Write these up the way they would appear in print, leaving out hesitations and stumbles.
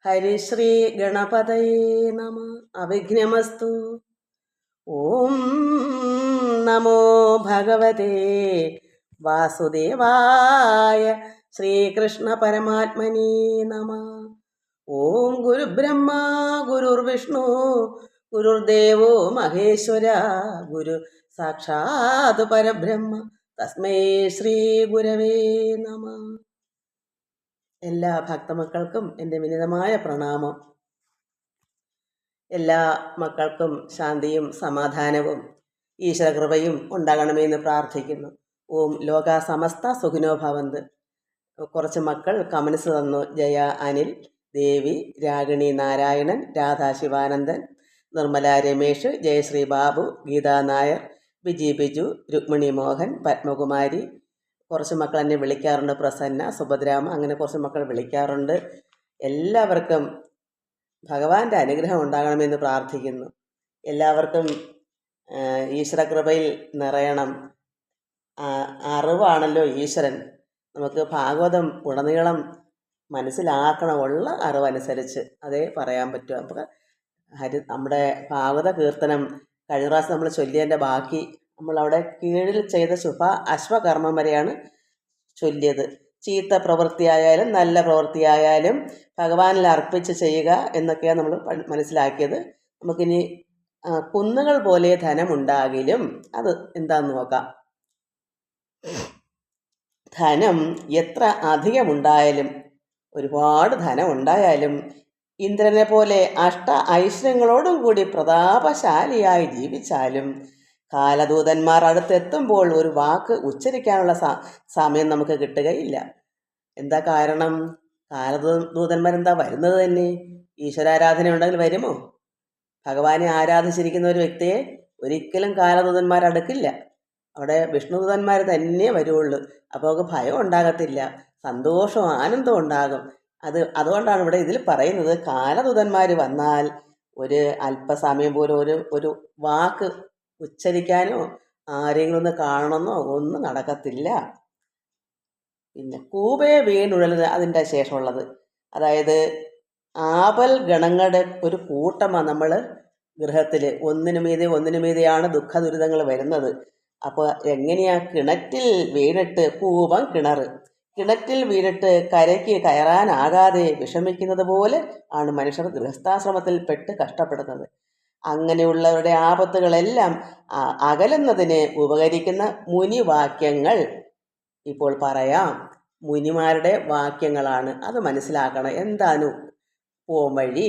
ഹരിശ്രീ ഗണപതയേ നമ. അവിഘ്നമസ്തു. ഓം നമോ ഭഗവതേ വാസുദേവായ. ശ്രീകൃഷ്ണ പരമാത്മനേ നമ. ഓം ഗുരുബ്രഹ്മ ഗുരുർവിഷ്ണു ഗുരുർദേവോ മഹേശ്വര. ഗുരു സാക്ഷാത് പരബ്രഹ്മ തസ്മൈ ശ്രീ ഗുരവേ നമ. എല്ലാ ഭക്തമക്കൾക്കും എൻ്റെ വിനീതമായ പ്രണാമം. എല്ലാ മക്കൾക്കും ശാന്തിയും സമാധാനവും ഈശ്വരകൃപയും ഉണ്ടാകണമെന്ന് പ്രാർത്ഥിക്കുന്നു. ഓം ലോക സമസ്ത സുഖിനോ ഭവന്ത്. കുറച്ച് മക്കൾ കമൻസ് തന്നു. ജയ അനിൽ, ദേവി, രാഗിണി നാരായണൻ, രാധാ ശിവാനന്ദൻ, നിർമ്മല രമേഷ്, ജയശ്രീ ബാബു, ഗീതാ നായർ, വിജി ബിജു, രുക്മിണി മോഹൻ, പത്മകുമാരി. കുറച്ച് മക്കൾ എന്നെ വിളിക്കാറുണ്ട്. പ്രസന്ന, സുഭദ്രാമ, അങ്ങനെ കുറച്ച് മക്കൾ വിളിക്കാറുണ്ട്. എല്ലാവർക്കും ഭഗവാന്റെ അനുഗ്രഹം ഉണ്ടാകണമെന്ന് പ്രാർത്ഥിക്കുന്നു. എല്ലാവർക്കും ഈശ്വരകൃപയിൽ നിറയണം. അറിവാണല്ലോ ഈശ്വരൻ. നമുക്ക് ഭാഗവതം ഉടനീളം മനസ്സിലാക്കണം. ഉള്ള അറിവനുസരിച്ച് അതേ പറയാൻ പറ്റും. അപ്പോൾ നമ്മുടെ ഭാഗവത കീർത്തനം കഴിഞ്ഞ പ്രാവശ്യം നമ്മൾ ചൊല്ലിയതിൻ്റെ ബാക്കി നമ്മളവിടെ കീഴിൽ ചെയ്ത ശുഭ അശ്വകർമ്മം വരെയാണ് ചൊല്ലിയത്. ചീത്ത പ്രവൃത്തിയായാലും നല്ല പ്രവൃത്തിയായാലും ഭഗവാനിൽ അർപ്പിച്ച് ചെയ്യുക എന്നൊക്കെയാണ് നമ്മൾ മനസ്സിലാക്കിയത്. നമുക്കിനി കുന്നുകൾ പോലെ ധനമുണ്ടാകിലും അത് എന്താന്ന് നോക്കാം. ധനം എത്ര അധികമുണ്ടായാലും, ഒരുപാട് ധനം ഉണ്ടായാലും, ഇന്ദ്രനെ പോലെ അഷ്ട ഐശ്വര്യങ്ങളോടും കൂടി പ്രതാപശാലിയായി ജീവിച്ചാലും കാലദൂതന്മാർ അടുത്തെത്തുമ്പോൾ ഒരു വാക്ക് ഉച്ചരിക്കാനുള്ള സമയം നമുക്ക് കിട്ടുകയില്ല. എന്താ കാരണം? കാലദൂതന്മാരെന്താ വരുന്നത് തന്നെ ഈശ്വരാരാധന ഉണ്ടെങ്കിൽ വരുമോ? ഭഗവാനെ ആരാധിച്ചിരിക്കുന്ന ഒരു വ്യക്തിയെ ഒരിക്കലും കാലദൂതന്മാർ അടുക്കില്ല. അവിടെ വിഷ്ണുദൂതന്മാർ തന്നെ വരുള്ളൂ. അപ്പോൾ നമുക്ക് ഭയം ഉണ്ടാകത്തില്ല, സന്തോഷവും ആനന്ദവും ഉണ്ടാകും. അതുകൊണ്ടാണ് ഇവിടെ ഇതിൽ പറയുന്നത്, കാലദൂതന്മാർ വന്നാൽ ഒരു അല്പസമയം പോലും ഒരു വാക്ക് ഉച്ചരിക്കാനോ ആരെങ്കിലും ഒന്ന് കാണണമെന്നോ ഒന്നും നടക്കത്തില്ല. പിന്നെ കൂപേ വീണുഴലുന്നത് അതിൻ്റെ ശേഷമുള്ളത്, അതായത് ആപൽ ഗണങ്ങളുടെ ഒരു കൂട്ടമാണ് നമ്മൾ ഗൃഹത്തിൽ. ഒന്നിനു മീതെയാണ് ദുഃഖ ദുരിതങ്ങൾ വരുന്നത്. അപ്പോൾ എങ്ങനെയാ? കിണറ്റിൽ വീണിട്ട് കൂപം കിണറ്റിൽ വീണിട്ട് കരയ്ക്ക് കയറാനാകാതെ വിഷമിക്കുന്നത് പോലെ ആണ് മനുഷ്യർ ഗൃഹസ്ഥാശ്രമത്തിൽ പെട്ട് കഷ്ടപ്പെടുന്നത്. അങ്ങനെയുള്ളവരുടെ ആപത്തുകളെല്ലാം അകലുന്നതിന് ഉപകരിക്കുന്ന മുനിവാക്യങ്ങൾ ഇപ്പോൾ പറയാം. മുനിമാരുടെ വാക്യങ്ങളാണ്, അത് മനസ്സിലാക്കണം. എന്താണ് പോംവഴി?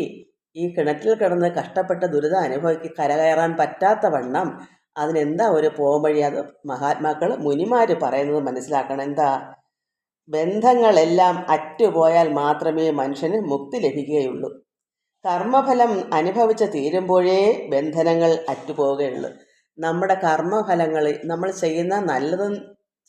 ഈ കിണറ്റിൽ കിടന്ന് കഷ്ടപ്പെട്ട ദുരിതം കരകയറാൻ പറ്റാത്ത വണ്ണം അതിനെന്താ ഒരു പോംവഴി? അത് മഹാത്മാക്കൾ മുനിമാർ പറയുന്നത് മനസ്സിലാക്കണം. എന്താ? ബന്ധങ്ങളെല്ലാം അറ്റുപോയാൽ മാത്രമേ മനുഷ്യന് മുക്തി ലഭിക്കുകയുള്ളൂ. കർമ്മഫലം അനുഭവിച്ച് തീരുമ്പോഴേ ബന്ധനങ്ങൾ അറ്റുപോവുകയുള്ളൂ. നമ്മുടെ കർമ്മഫലങ്ങൾ, നമ്മൾ ചെയ്യുന്ന നല്ലതും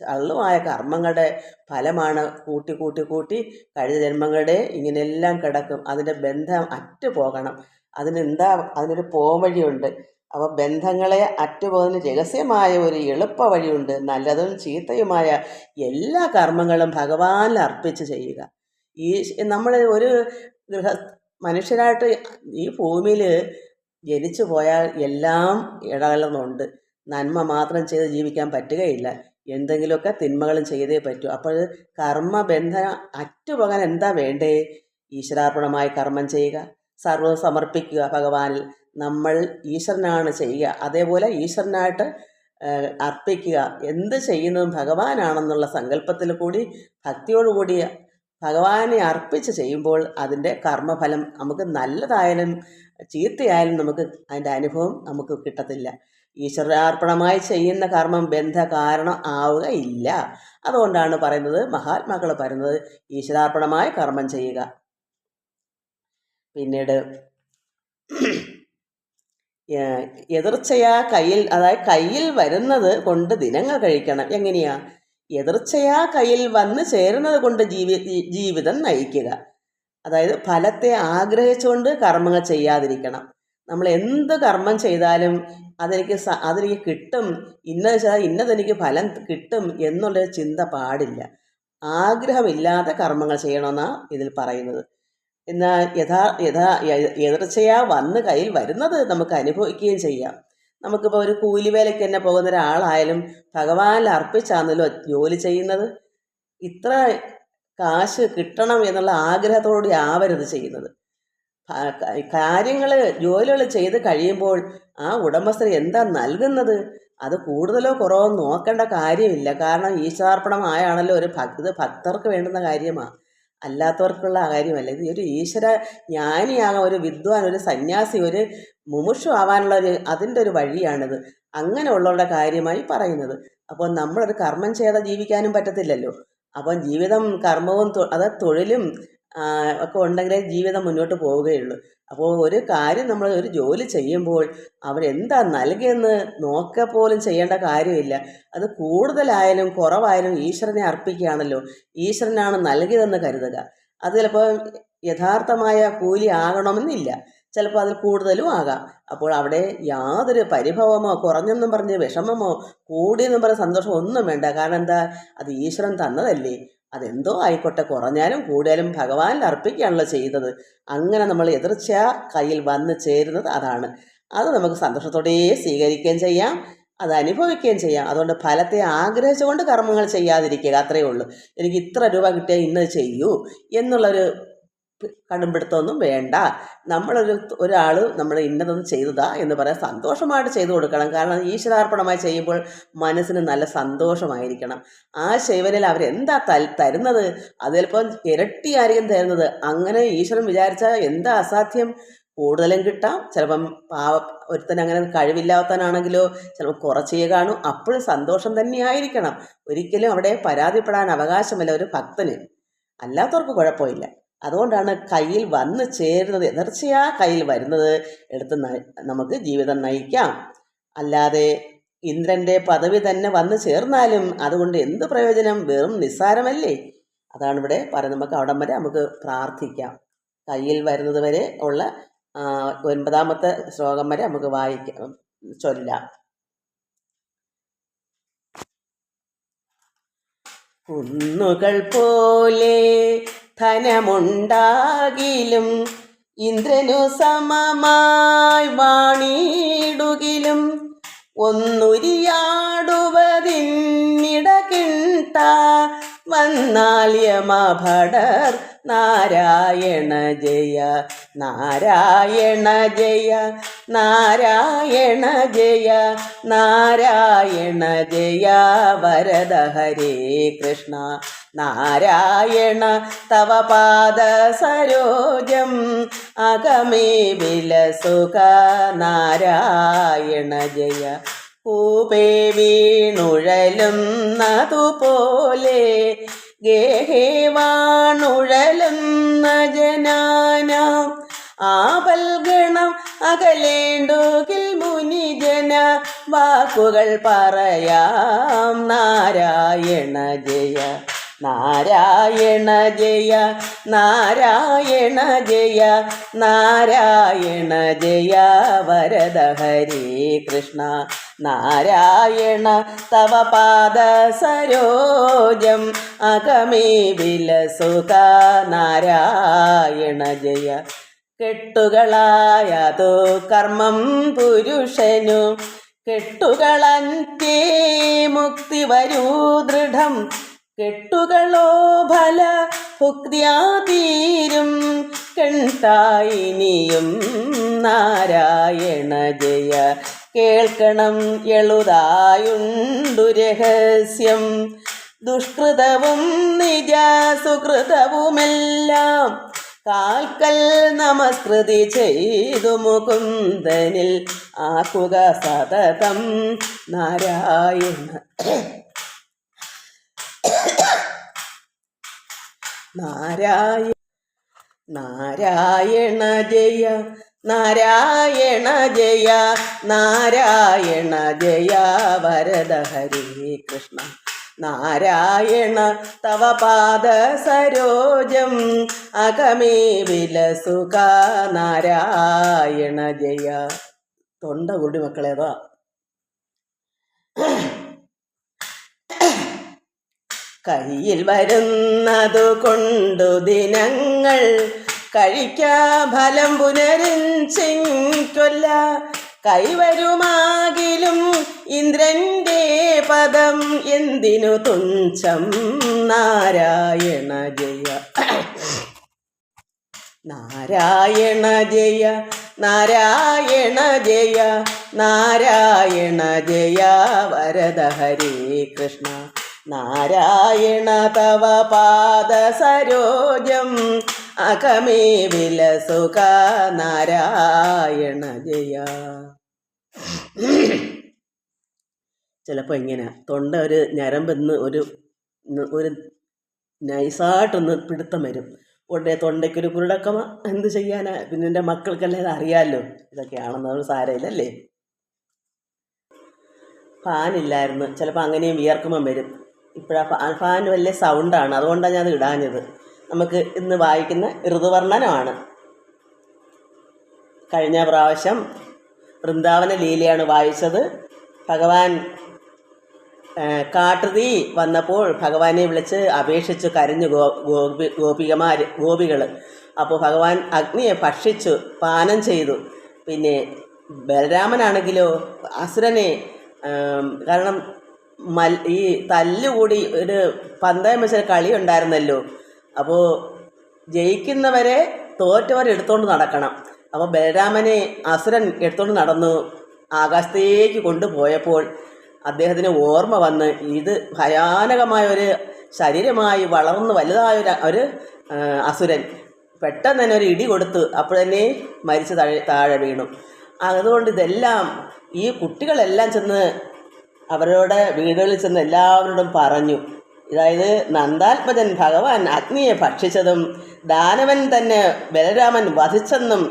ചള്ളുമായ കർമ്മങ്ങളുടെ ഫലമാണ് കൂട്ടി കൂട്ടി കൂട്ടി കഴിഞ്ഞ ജന്മങ്ങളുടെ ഇങ്ങനെയെല്ലാം കിടക്കും. അതിൻ്റെ ബന്ധം അറ്റുപോകണം. അതിനൊരു പോംവഴിയുണ്ട്. അപ്പോൾ ബന്ധങ്ങളെ അറ്റുപോകുന്ന രഹസ്യമായ ഒരു എളുപ്പ വഴിയുണ്ട്. നല്ലതും ചീത്തയുമായ എല്ലാ കർമ്മങ്ങളും ഭഗവാനിൽ അർപ്പിച്ച് ചെയ്യുക. നമ്മൾ ഒരു മനുഷ്യരായിട്ട് ഈ ഭൂമിയിൽ ജനിച്ചു പോയാൽ എല്ലാം ഇടകലർന്നുണ്ട്. നന്മ മാത്രം ചെയ്ത് ജീവിക്കാൻ പറ്റുകയില്ല. എന്തെങ്കിലുമൊക്കെ തിന്മകളും ചെയ്തേ പറ്റൂ. അപ്പോൾ കർമ്മബന്ധന അറ്റുപോകാൻ എന്താ വേണ്ടേ? ഈശ്വരാർപ്പണമായി കർമ്മം ചെയ്യുക, സർവ്വം സമർപ്പിക്കുക ഭഗവാനിൽ. നമ്മൾ ഈശ്വരനാണ് ചെയ്യുക, അതേപോലെ ഈശ്വരനായിട്ട് അർപ്പിക്കുക. എന്ത് ചെയ്യുന്നതും ഭഗവാനാണെന്നുള്ള സങ്കല്പത്തിൽ കൂടി ഭക്തിയോടുകൂടി ഭഗവാനെ അർപ്പിച്ച് ചെയ്യുമ്പോൾ അതിൻ്റെ കർമ്മഫലം നമുക്ക് നല്ലതായാലും ചീത്തയായാലും നമുക്ക് അതിൻ്റെ അനുഭവം നമുക്ക് കിട്ടത്തില്ല. ഈശ്വരാർപ്പണമായി ചെയ്യുന്ന കർമ്മം ബന്ധ കാരണം ആവുകയില്ല. അതുകൊണ്ടാണ് പറയുന്നത്, മഹാത്മാക്കൾ പറയുന്നത്, ഈശ്വരാർപ്പണമായി കർമ്മം ചെയ്യുക. പിന്നീട് എതിർച്ചയാ കയ്യിൽ വരുന്നത് കൊണ്ട് ദിനങ്ങൾ കഴിക്കണം. എങ്ങനെയാ? എതിർച്ചയാ കയ്യിൽ വന്ന് ചേരുന്നത് കൊണ്ട് ജീവിതം നയിക്കുക. അതായത് ഫലത്തെ ആഗ്രഹിച്ചുകൊണ്ട് കർമ്മങ്ങൾ ചെയ്യാതിരിക്കണം. നമ്മൾ എന്ത് കർമ്മം ചെയ്താലും അതെനിക്ക് കിട്ടും, ഇന്നതെനിക്ക് ഫലം കിട്ടും എന്നുള്ളൊരു ചിന്ത പാടില്ല. ആഗ്രഹമില്ലാത്ത കർമ്മങ്ങൾ ചെയ്യണമെന്നാണ് ഇതിൽ പറയുന്നത്. എന്നാൽ എതിർച്ചയാ വന്ന് കയ്യിൽ വരുന്നത് നമുക്ക് അനുഭവിക്കുകയും ചെയ്യാം. നമുക്കിപ്പോൾ ഒരു കൂലിവേലയ്ക്ക് തന്നെ പോകുന്ന ഒരാളായാലും ഭഗവാനിൽ അർപ്പിച്ചാണല്ലോ ജോലി ചെയ്യുന്നത്. ഇത്ര കാശ് കിട്ടണം എന്നുള്ള ആഗ്രഹത്തോടുകൂടി ആവരുത് ചെയ്യുന്നത്. കാര്യങ്ങൾ ജോലികൾ ചെയ്ത് കഴിയുമ്പോൾ ആ ഉടമസ്ഥർ എന്താ നൽകുന്നത്, അത് കൂടുതലോ കുറവോ നോക്കേണ്ട കാര്യമില്ല. കാരണം ഈശ്വരാർപ്പണമായാണല്ലോ ഇത് ഭക്തർക്ക് വേണ്ടുന്ന കാര്യമാണ്, അല്ലാത്തവർക്കുള്ള കാര്യമല്ല. ഇത് ഒരു ഈശ്വര ജ്ഞാനിയാകാൻ, ഒരു വിദ്വാൻ, ഒരു സന്യാസി, ഒരു മുമുക്ഷു ആവാനുള്ള അതിൻ്റെ ഒരു വഴിയാണിത്. അങ്ങനെയുള്ളവരുടെ കാര്യമായി പറയുന്നത്. അപ്പോൾ നമ്മളൊരു കർമ്മം ചെയ്താൽ ജീവിക്കാനും പറ്റത്തില്ലല്ലോ. അപ്പം ജീവിതം കർമ്മവും തൊഴിലും ഒക്കെ ഉണ്ടെങ്കിലേ ജീവിതം മുന്നോട്ട് പോവുകയുള്ളൂ. അപ്പോൾ ഒരു കാര്യം നമ്മൾ ഒരു ജോലി ചെയ്യുമ്പോൾ അവരെന്താ നൽകിയെന്ന് നോക്കുക പോലും ചെയ്യേണ്ട കാര്യമില്ല. അത് കൂടുതലായാലും കുറവായാലും ഈശ്വരനെ അർപ്പിക്കുകയാണല്ലോ. ഈശ്വരനാണ് നൽകിയതെന്ന് കരുതുക. അത് ചിലപ്പോൾ യഥാർത്ഥമായ കൂലി ആകണമെന്നില്ല, ചിലപ്പോൾ അതിൽ കൂടുതലും ആകാം. അപ്പോൾ അവിടെ യാതൊരു പരിഭവമോ കുറഞ്ഞെന്നും പറഞ്ഞ് വിഷമമോ കൂടിയെന്നും പറഞ്ഞ് സന്തോഷം ഒന്നും വേണ്ട. കാരണം എന്താ, അത് ഈശ്വരൻ തന്നതല്ലേ. അതെന്തോ ആയിക്കോട്ടെ, കുറഞ്ഞാലും കൂടിയാലും ഭഗവാനിൽ അർപ്പിക്കുകയാണല്ലോ ചെയ്തത്. അങ്ങനെ നമ്മൾ എതിർച്ച കയ്യിൽ വന്ന് ചേരുന്നത് അതാണ്. അത് നമുക്ക് സന്തോഷത്തോടെ സ്വീകരിക്കുകയും ചെയ്യാം, അത് അനുഭവിക്കുകയും ചെയ്യാം. അതുകൊണ്ട് ഫലത്തെ ആഗ്രഹിച്ചുകൊണ്ട് കർമ്മങ്ങൾ ചെയ്യാതിരിക്കുക, അത്രയേ ഉള്ളൂ. എനിക്ക് ഇത്ര രൂപ കിട്ടിയാൽ ഇന്നത് ചെയ്യൂ എന്നുള്ളൊരു കടുംപിടുത്തമൊന്നും വേണ്ട. ഒരാൾ നമ്മൾ ഇന്നതൊന്നും ചെയ്തതാ എന്ന് പറയാൻ സന്തോഷമായിട്ട് ചെയ്തു കൊടുക്കണം. കാരണം ഈശ്വരാർപ്പണമായി ചെയ്യുമ്പോൾ മനസ്സിന് നല്ല സന്തോഷമായിരിക്കണം. ആ ശൈവനിൽ അവരെന്താ തരുന്നത്, അത് ചിലപ്പോൾ ഇരട്ടിയായിരിക്കും തരുന്നത്. അങ്ങനെ ഈശ്വരൻ വിചാരിച്ചാൽ എന്താ അസാധ്യം, കൂടുതലും കിട്ടാം. ചിലപ്പം ഒരുത്തൻ അങ്ങനെ കഴിവില്ലാത്തവനാണെങ്കിലോ ചിലപ്പോൾ കുറച്ചേ കാണും. അപ്പോഴും സന്തോഷം തന്നെയായിരിക്കണം. ഒരിക്കലും അവിടെ പരാതിപ്പെടാൻ അവകാശമില്ല ഒരു ഭക്തന്, അല്ലാത്തവർക്ക് കുഴപ്പമില്ല. അതുകൊണ്ടാണ് കയ്യിൽ വന്ന് ചേരുന്നത്, എതിർച്ചയാ കയ്യിൽ വരുന്നത് എടുത്ത് നമുക്ക് ജീവിതം നയിക്കാം. അല്ലാതെ ഇന്ദ്രൻ്റെ പദവി തന്നെ വന്നു ചേർന്നാലും അതുകൊണ്ട് എന്ത് പ്രയോജനം, വെറും നിസ്സാരമല്ലേ. അതാണ് ഇവിടെ പറയുന്നത്. നമുക്ക് അവിടം വരെ നമുക്ക് പ്രാർത്ഥിക്കാം. കയ്യിൽ വരുന്നത് വരെ ഉള്ള 9ാമത്തെ ശ്ലോകം വരെ നമുക്ക് വായിക്കാം, ചൊല്ലാം. കുന്നുകൾ പോലെ ധനമുണ്ടാകിലും ഇന്ദ്രനു സമമായി വാണിടുകിലും ഒന്നുരിയാടുവതിന്നിടകിണ്ട വന്നാൽ യമഭടർ നാരായണ ജയ നാരായണ ജയ നാരായണ ജയ നാരായണ ജയ വരദ ഹരേ കൃഷ്ണ നാരായണ തവ പാദ സരോജം അകമേ വിലസുക നാരായണ ജയ പൂപേ വീണുഴലുന്നതുപോലെ ഗേഹേ വാണുഴലുന്ന ജനാനാം ആപൽഗണം അകലേണ്ടുകിൽ മുനിജന വാക്കുകൾ പറയാം നാരായണ ജയ നാരായണ ജയ നാരായണ ജയ നാരായണ ജയ വരദ ഹരേ കൃഷ്ണ നാരായണ തവ പാദ സരോജം അകമേ വിലസുക നാരായണ ജയ കെട്ടുകളായതു കർമ്മം പുരുഷനു കെട്ടുകളന്തേ മുക്തി വരൂ ദൃഢം കെട്ടുകളോ ഫല ഭുക്തിയാതീരും കെട്ടായിനിയും നാരായണ ജയ കേൾക്കണം എളുതായുണ്ടു രഹസ്യം ദുഷ്കൃതവും നിജ സുകൃതവുമെല്ലാം കാൽക്കൽ നമസ്കൃതി ചെയ്തു മുകുന്ദനിൽ ആക്കുക സതതം നാരായണ നാരായണ ജയ നാരായണ ജയ നാരായണ ജയ വരദ ഹരേ കൃഷ്ണ നാരായണ തവ പാദ സരോജം അകമേ വിലസുക നാരായണ ജയ. തൊണ്ട കുടി മക്കളേതാ. കയ്യിൽ വരുന്നതു കൊണ്ടു ദിനങ്ങൾ കഴിക്കാ ഫലം പുനരിഞ്ചൊല്ല കൈവരുമാകിലും ഇന്ദ്രന്റെ പദം എന്തിനു തുഞ്ചം. നാരായണ ജയ നാരായണ ജയ നാരായണ ജയ നാരായണ ജയ വരദ ഹരേ കൃഷ്ണ. നാരായണ തവ പാദ സരോജം അകമേ വിലസുക. നാരായണ ജയ. ചിലപ്പോൾ ഇങ്ങനെ തൊണ്ട ഒരു ഞരമ്പെന്ന് ഒരു നൈസായിട്ടൊന്ന് പിടുത്തം വരും. ഉടനെ തൊണ്ടയ്ക്കൊരു കുരുടക്കമ. എന്ത് ചെയ്യാനാ? പിന്നെ എൻ്റെ മക്കൾക്കെല്ലാം ഇത് അറിയാമല്ലോ. ഇതൊക്കെയാണെന്ന് സാരമില്ലല്ലേ. ഫാനില്ലായിരുന്നു. ചിലപ്പോൾ അങ്ങനെയും വിയർക്കുമ്പം വരും. ഫാൻ വലിയ സൗണ്ടാണ്, അതുകൊണ്ടാണ് ഞാൻ അത് ഇടാഞ്ഞത്. നമുക്ക് ഇന്ന് വായിക്കുന്ന ഋതുവർണ്ണനമാണ്. കഴിഞ്ഞ പ്രാവശ്യം വൃന്ദാവന ലീലയാണ് വായിച്ചത്. ഭഗവാൻ കാട്ടുതീ വന്നപ്പോൾ ഭഗവാനെ വിളിച്ച് അപേക്ഷിച്ച് കരഞ്ഞു ഗോപികൾ. അപ്പോൾ ഭഗവാൻ അഗ്നിയെ ഭക്ഷിച്ചു, പാനം ചെയ്തു. പിന്നെ ബലരാമനാണെങ്കിലോ അസുരനെ, കാരണം ഈ തല്ലുകൂടി ഒരു പന്തയം വെച്ച കളി ഉണ്ടായിരുന്നല്ലോ. അപ്പോൾ ജയിക്കുന്നവരെ തോറ്റവർ എടുത്തുകൊണ്ട് നടക്കണം. അപ്പോൾ ബലരാമനെ അസുരൻ എടുത്തുകൊണ്ട് നടന്നു. ആകാശത്തേക്ക് കൊണ്ടുപോയപ്പോൾ അദ്ദേഹത്തിന് ഓർമ്മ വന്ന് ഇത് ഭയാനകമായ ഒരു ശരീരമായി വളർന്ന് വലുതായ ഒരു അസുരൻ. പെട്ടെന്ന് തന്നെ ഒരു ഇടി കൊടുത്തു. അപ്പോൾ തന്നെ മരിച്ച് താഴെ വീണു. അതുകൊണ്ട് ഇതെല്ലാം ഈ കുട്ടികളെല്ലാം ചെന്ന് അവരുടെ വീടുകളിൽ ചെന്ന് എല്ലാവരോടും പറഞ്ഞു. അതായത് നന്ദാത്മജൻ ഭഗവാൻ അഗ്നിയെ ഭക്ഷിച്ചതും ദാനവൻ തന്നെ ബലരാമൻ വധിച്ചെന്നും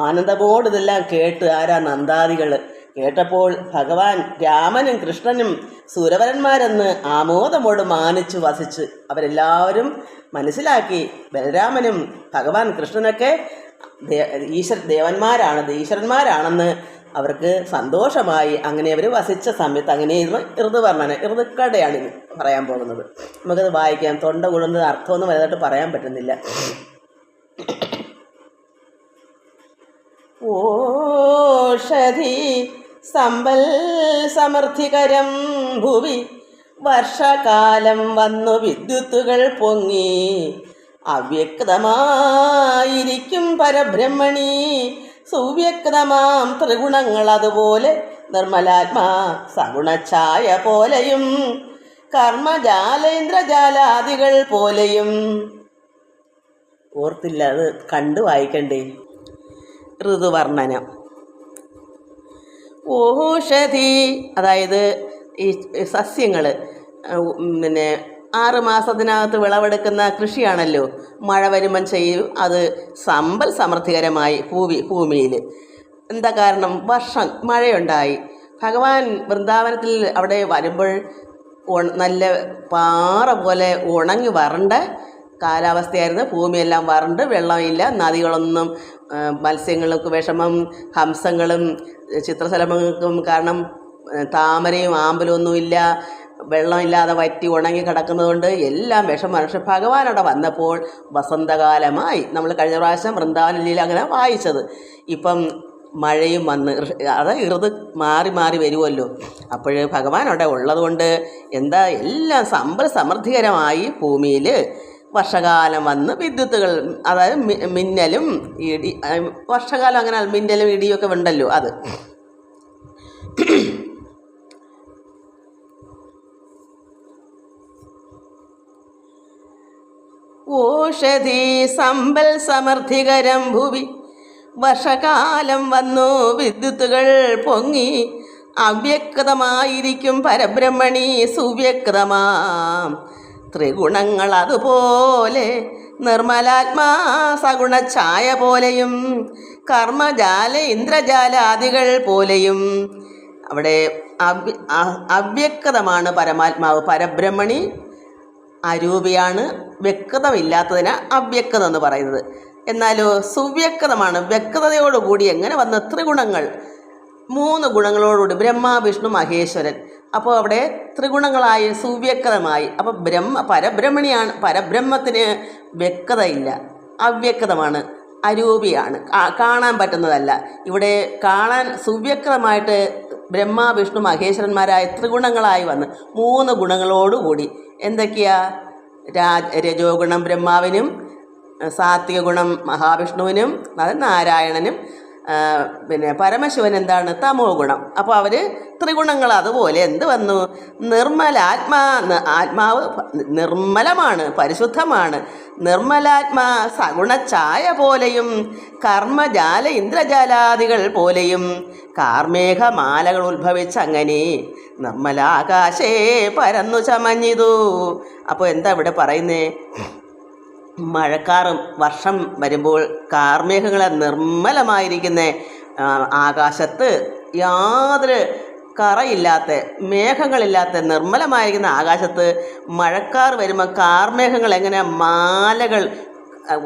ആനന്ദമോട് ഇതെല്ലാം കേട്ട് ആരാ നന്ദാദികൾ കേട്ടപ്പോൾ ഭഗവാൻ രാമനും കൃഷ്ണനും സുരവരന്മാരെന്ന് ആമോദമോട് മാനിച്ചു വസിച്ച് അവരെല്ലാവരും മനസ്സിലാക്കി ബലരാമനും ഭഗവാൻ കൃഷ്ണനൊക്കെ ഈശ്വരന്മാരാണെന്ന് അവർക്ക് സന്തോഷമായി. അങ്ങനെ അവർ വസിച്ച സമയത്ത് അങ്ങനെയായിരുന്നു ഋതുവർണ്ണന. ഋതുക്കടയാണ് പറയാൻ പോകുന്നത്. നമുക്കത് വായിക്കാം. തൊണ്ട കുഴുന്നത് അർത്ഥമൊന്നും വലുതായിട്ട് പറയാൻ പറ്റുന്നില്ല. ഓഷധി സമ്പൽ സമൃദ്ധികരം ഭുവി വർഷകാലം വന്നു വിദ്യുത്തുകൾ പൊങ്ങി അവ്യക്തമായിരിക്കും പരബ്രഹ്മണി സുവ്യക്തമാം ത്രിഗുണങ്ങൾ അതുപോലെ നിർമ്മലാത്മാ സഗുണഛായ പോലെയും കർമ്മജാലേന്ദ്രജാലാദികൾ പോലെയും. ഓർത്തില്ല, അത് കണ്ടു വായിക്കണ്ടേ. ഋതുവർണ്ണനം. ഓഷധി അതായത് ഈ സസ്യങ്ങൾ, പിന്നെ 6 മാസത്തിനകത്ത് വിളവെടുക്കുന്ന കൃഷിയാണല്ലോ. മഴ വരുമ്പം ചെയ്യും. അത് സമ്പൽ സമൃദ്ധികരമായി ഭൂമിയിൽ. എന്താ കാരണം? മഴയുണ്ടായി. ഭഗവാൻ വൃന്ദാവനത്തിൽ അവിടെ വരുമ്പോൾ നല്ല പാറ പോലെ ഉണങ്ങി വരണ്ട കാലാവസ്ഥയായിരുന്നു. ഭൂമിയെല്ലാം വരണ്ട് വെള്ളമില്ല, നദികളൊന്നും, മത്സ്യങ്ങൾക്ക് വിഷമം, ഹംസങ്ങളും ചിത്രശലഭങ്ങൾക്കും കാരണം താമരയും ആമ്പലും ഒന്നുമില്ല, വെള്ളമില്ലാതെ വറ്റി ഉണങ്ങി കിടക്കുന്നതുകൊണ്ട് എല്ലാം വിഷമമാണ്. പക്ഷെ ഭഗവാൻ അവിടെ വന്നപ്പോൾ വസന്തകാലമായി. നമ്മൾ കഴിഞ്ഞ പ്രാവശ്യം വൃന്ദാവനലിയിൽ അങ്ങനെ വായിച്ചത്. ഇപ്പം മഴയും വന്ന്, അത് ഋതു മാറി മാറി വരുമല്ലോ. അപ്പോൾ ഭഗവാൻ അവിടെ ഉള്ളതുകൊണ്ട് എന്താ എല്ലാം സമ്പൽ സമൃദ്ധികരമായി ഭൂമിയിൽ. വർഷകാലം വന്ന് വിദ്യുത്തുകൾ, അതായത് മിന്നലും ഇടി, വർഷകാലം അങ്ങനെ മിന്നലും ഇടിയൊക്കെ ഉണ്ടല്ലോ അത്. ഓഷധി സമ്പൽ സമൃദ്ധികരം ഭുവി വർഷകാലം വന്നു വിദ്യുത്തുകൾ പൊങ്ങി അവ്യക്തമായിരിക്കും പരബ്രഹ്മണി സുവ്യക്തമാം ത്രിഗുണങ്ങൾ അതുപോലെ നിർമ്മലാത്മാ സഗുണഛായ പോലെയും കർമ്മജാല ഇന്ദ്രജാലാദികൾ പോലെയും. അവിടെ അവ്യക്തമാണ് പരമാത്മാവ്. പരബ്രഹ്മണി അരൂപിയാണ്. വ്യക്തതമില്ലാത്തതിന് അവ്യക്തം എന്ന് പറയുന്നത്. എന്നാലോ സുവ്യക്തമാണ്, വ്യക്തതയോടുകൂടി. എങ്ങനെ വന്ന് ത്രിഗുണങ്ങൾ, 3 ഗുണങ്ങളോടുകൂടി ബ്രഹ്മ വിഷ്ണു മഹേശ്വരൻ. അപ്പോൾ അവിടെ ത്രിഗുണങ്ങളായി സുവ്യക്തമായി. അപ്പോൾ പരബ്രഹ്മണിയാണ്. പരബ്രഹ്മത്തിന് വ്യക്തതയില്ല, അവ്യക്തമാണ്. അരൂപിയാണ്, കാണാൻ പറ്റുന്നതല്ല. ഇവിടെ കാണാൻ സുവ്യക്തമായിട്ട് ബ്രഹ്മ വിഷ്ണു മഹേശ്വരന്മാരായ ത്രിഗുണങ്ങളായി വന്ന് 3 ഗുണങ്ങളോടുകൂടി. എന്തൊക്കെയാ? രജോ ഗുണം ബ്രഹ്മാവിനും, സാത്വിക ഗുണം മഹാവിഷ്ണുവിനും, അത് നാരായണനും, പിന്നെ പരമശിവൻ എന്താണ്? തമോ ഗുണം. അപ്പോൾ അവർ ത്രിഗുണങ്ങൾ. അതുപോലെ എന്ത് വന്നു? ആത്മാവ് നിർമ്മലമാണ്, പരിശുദ്ധമാണ്. നിർമ്മലാത്മാ സഗുണഛായ പോലെയും കർമ്മജാല ഇന്ദ്രജാലാദികൾ പോലെയും കാർമേഘമാലകൾ ഉത്ഭവിച്ചങ്ങനെ നിർമ്മലാകാശേ പരന്നു ചമഞ്ഞിതു. അപ്പോൾ എന്താ ഇവിടെ പറയുന്നേ? മഴക്കാറും വർഷം വരുമ്പോൾ കാർമേഘങ്ങളെ നിർമ്മലമായിരിക്കുന്ന ആകാശത്ത് യാതൊരു കറയില്ലാത്ത മേഘങ്ങളില്ലാത്ത നിർമ്മലമായിരിക്കുന്ന ആകാശത്ത് മഴക്കാർ വരുമ്പോൾ കാർമേഘങ്ങൾ എങ്ങനെ മാലകൾ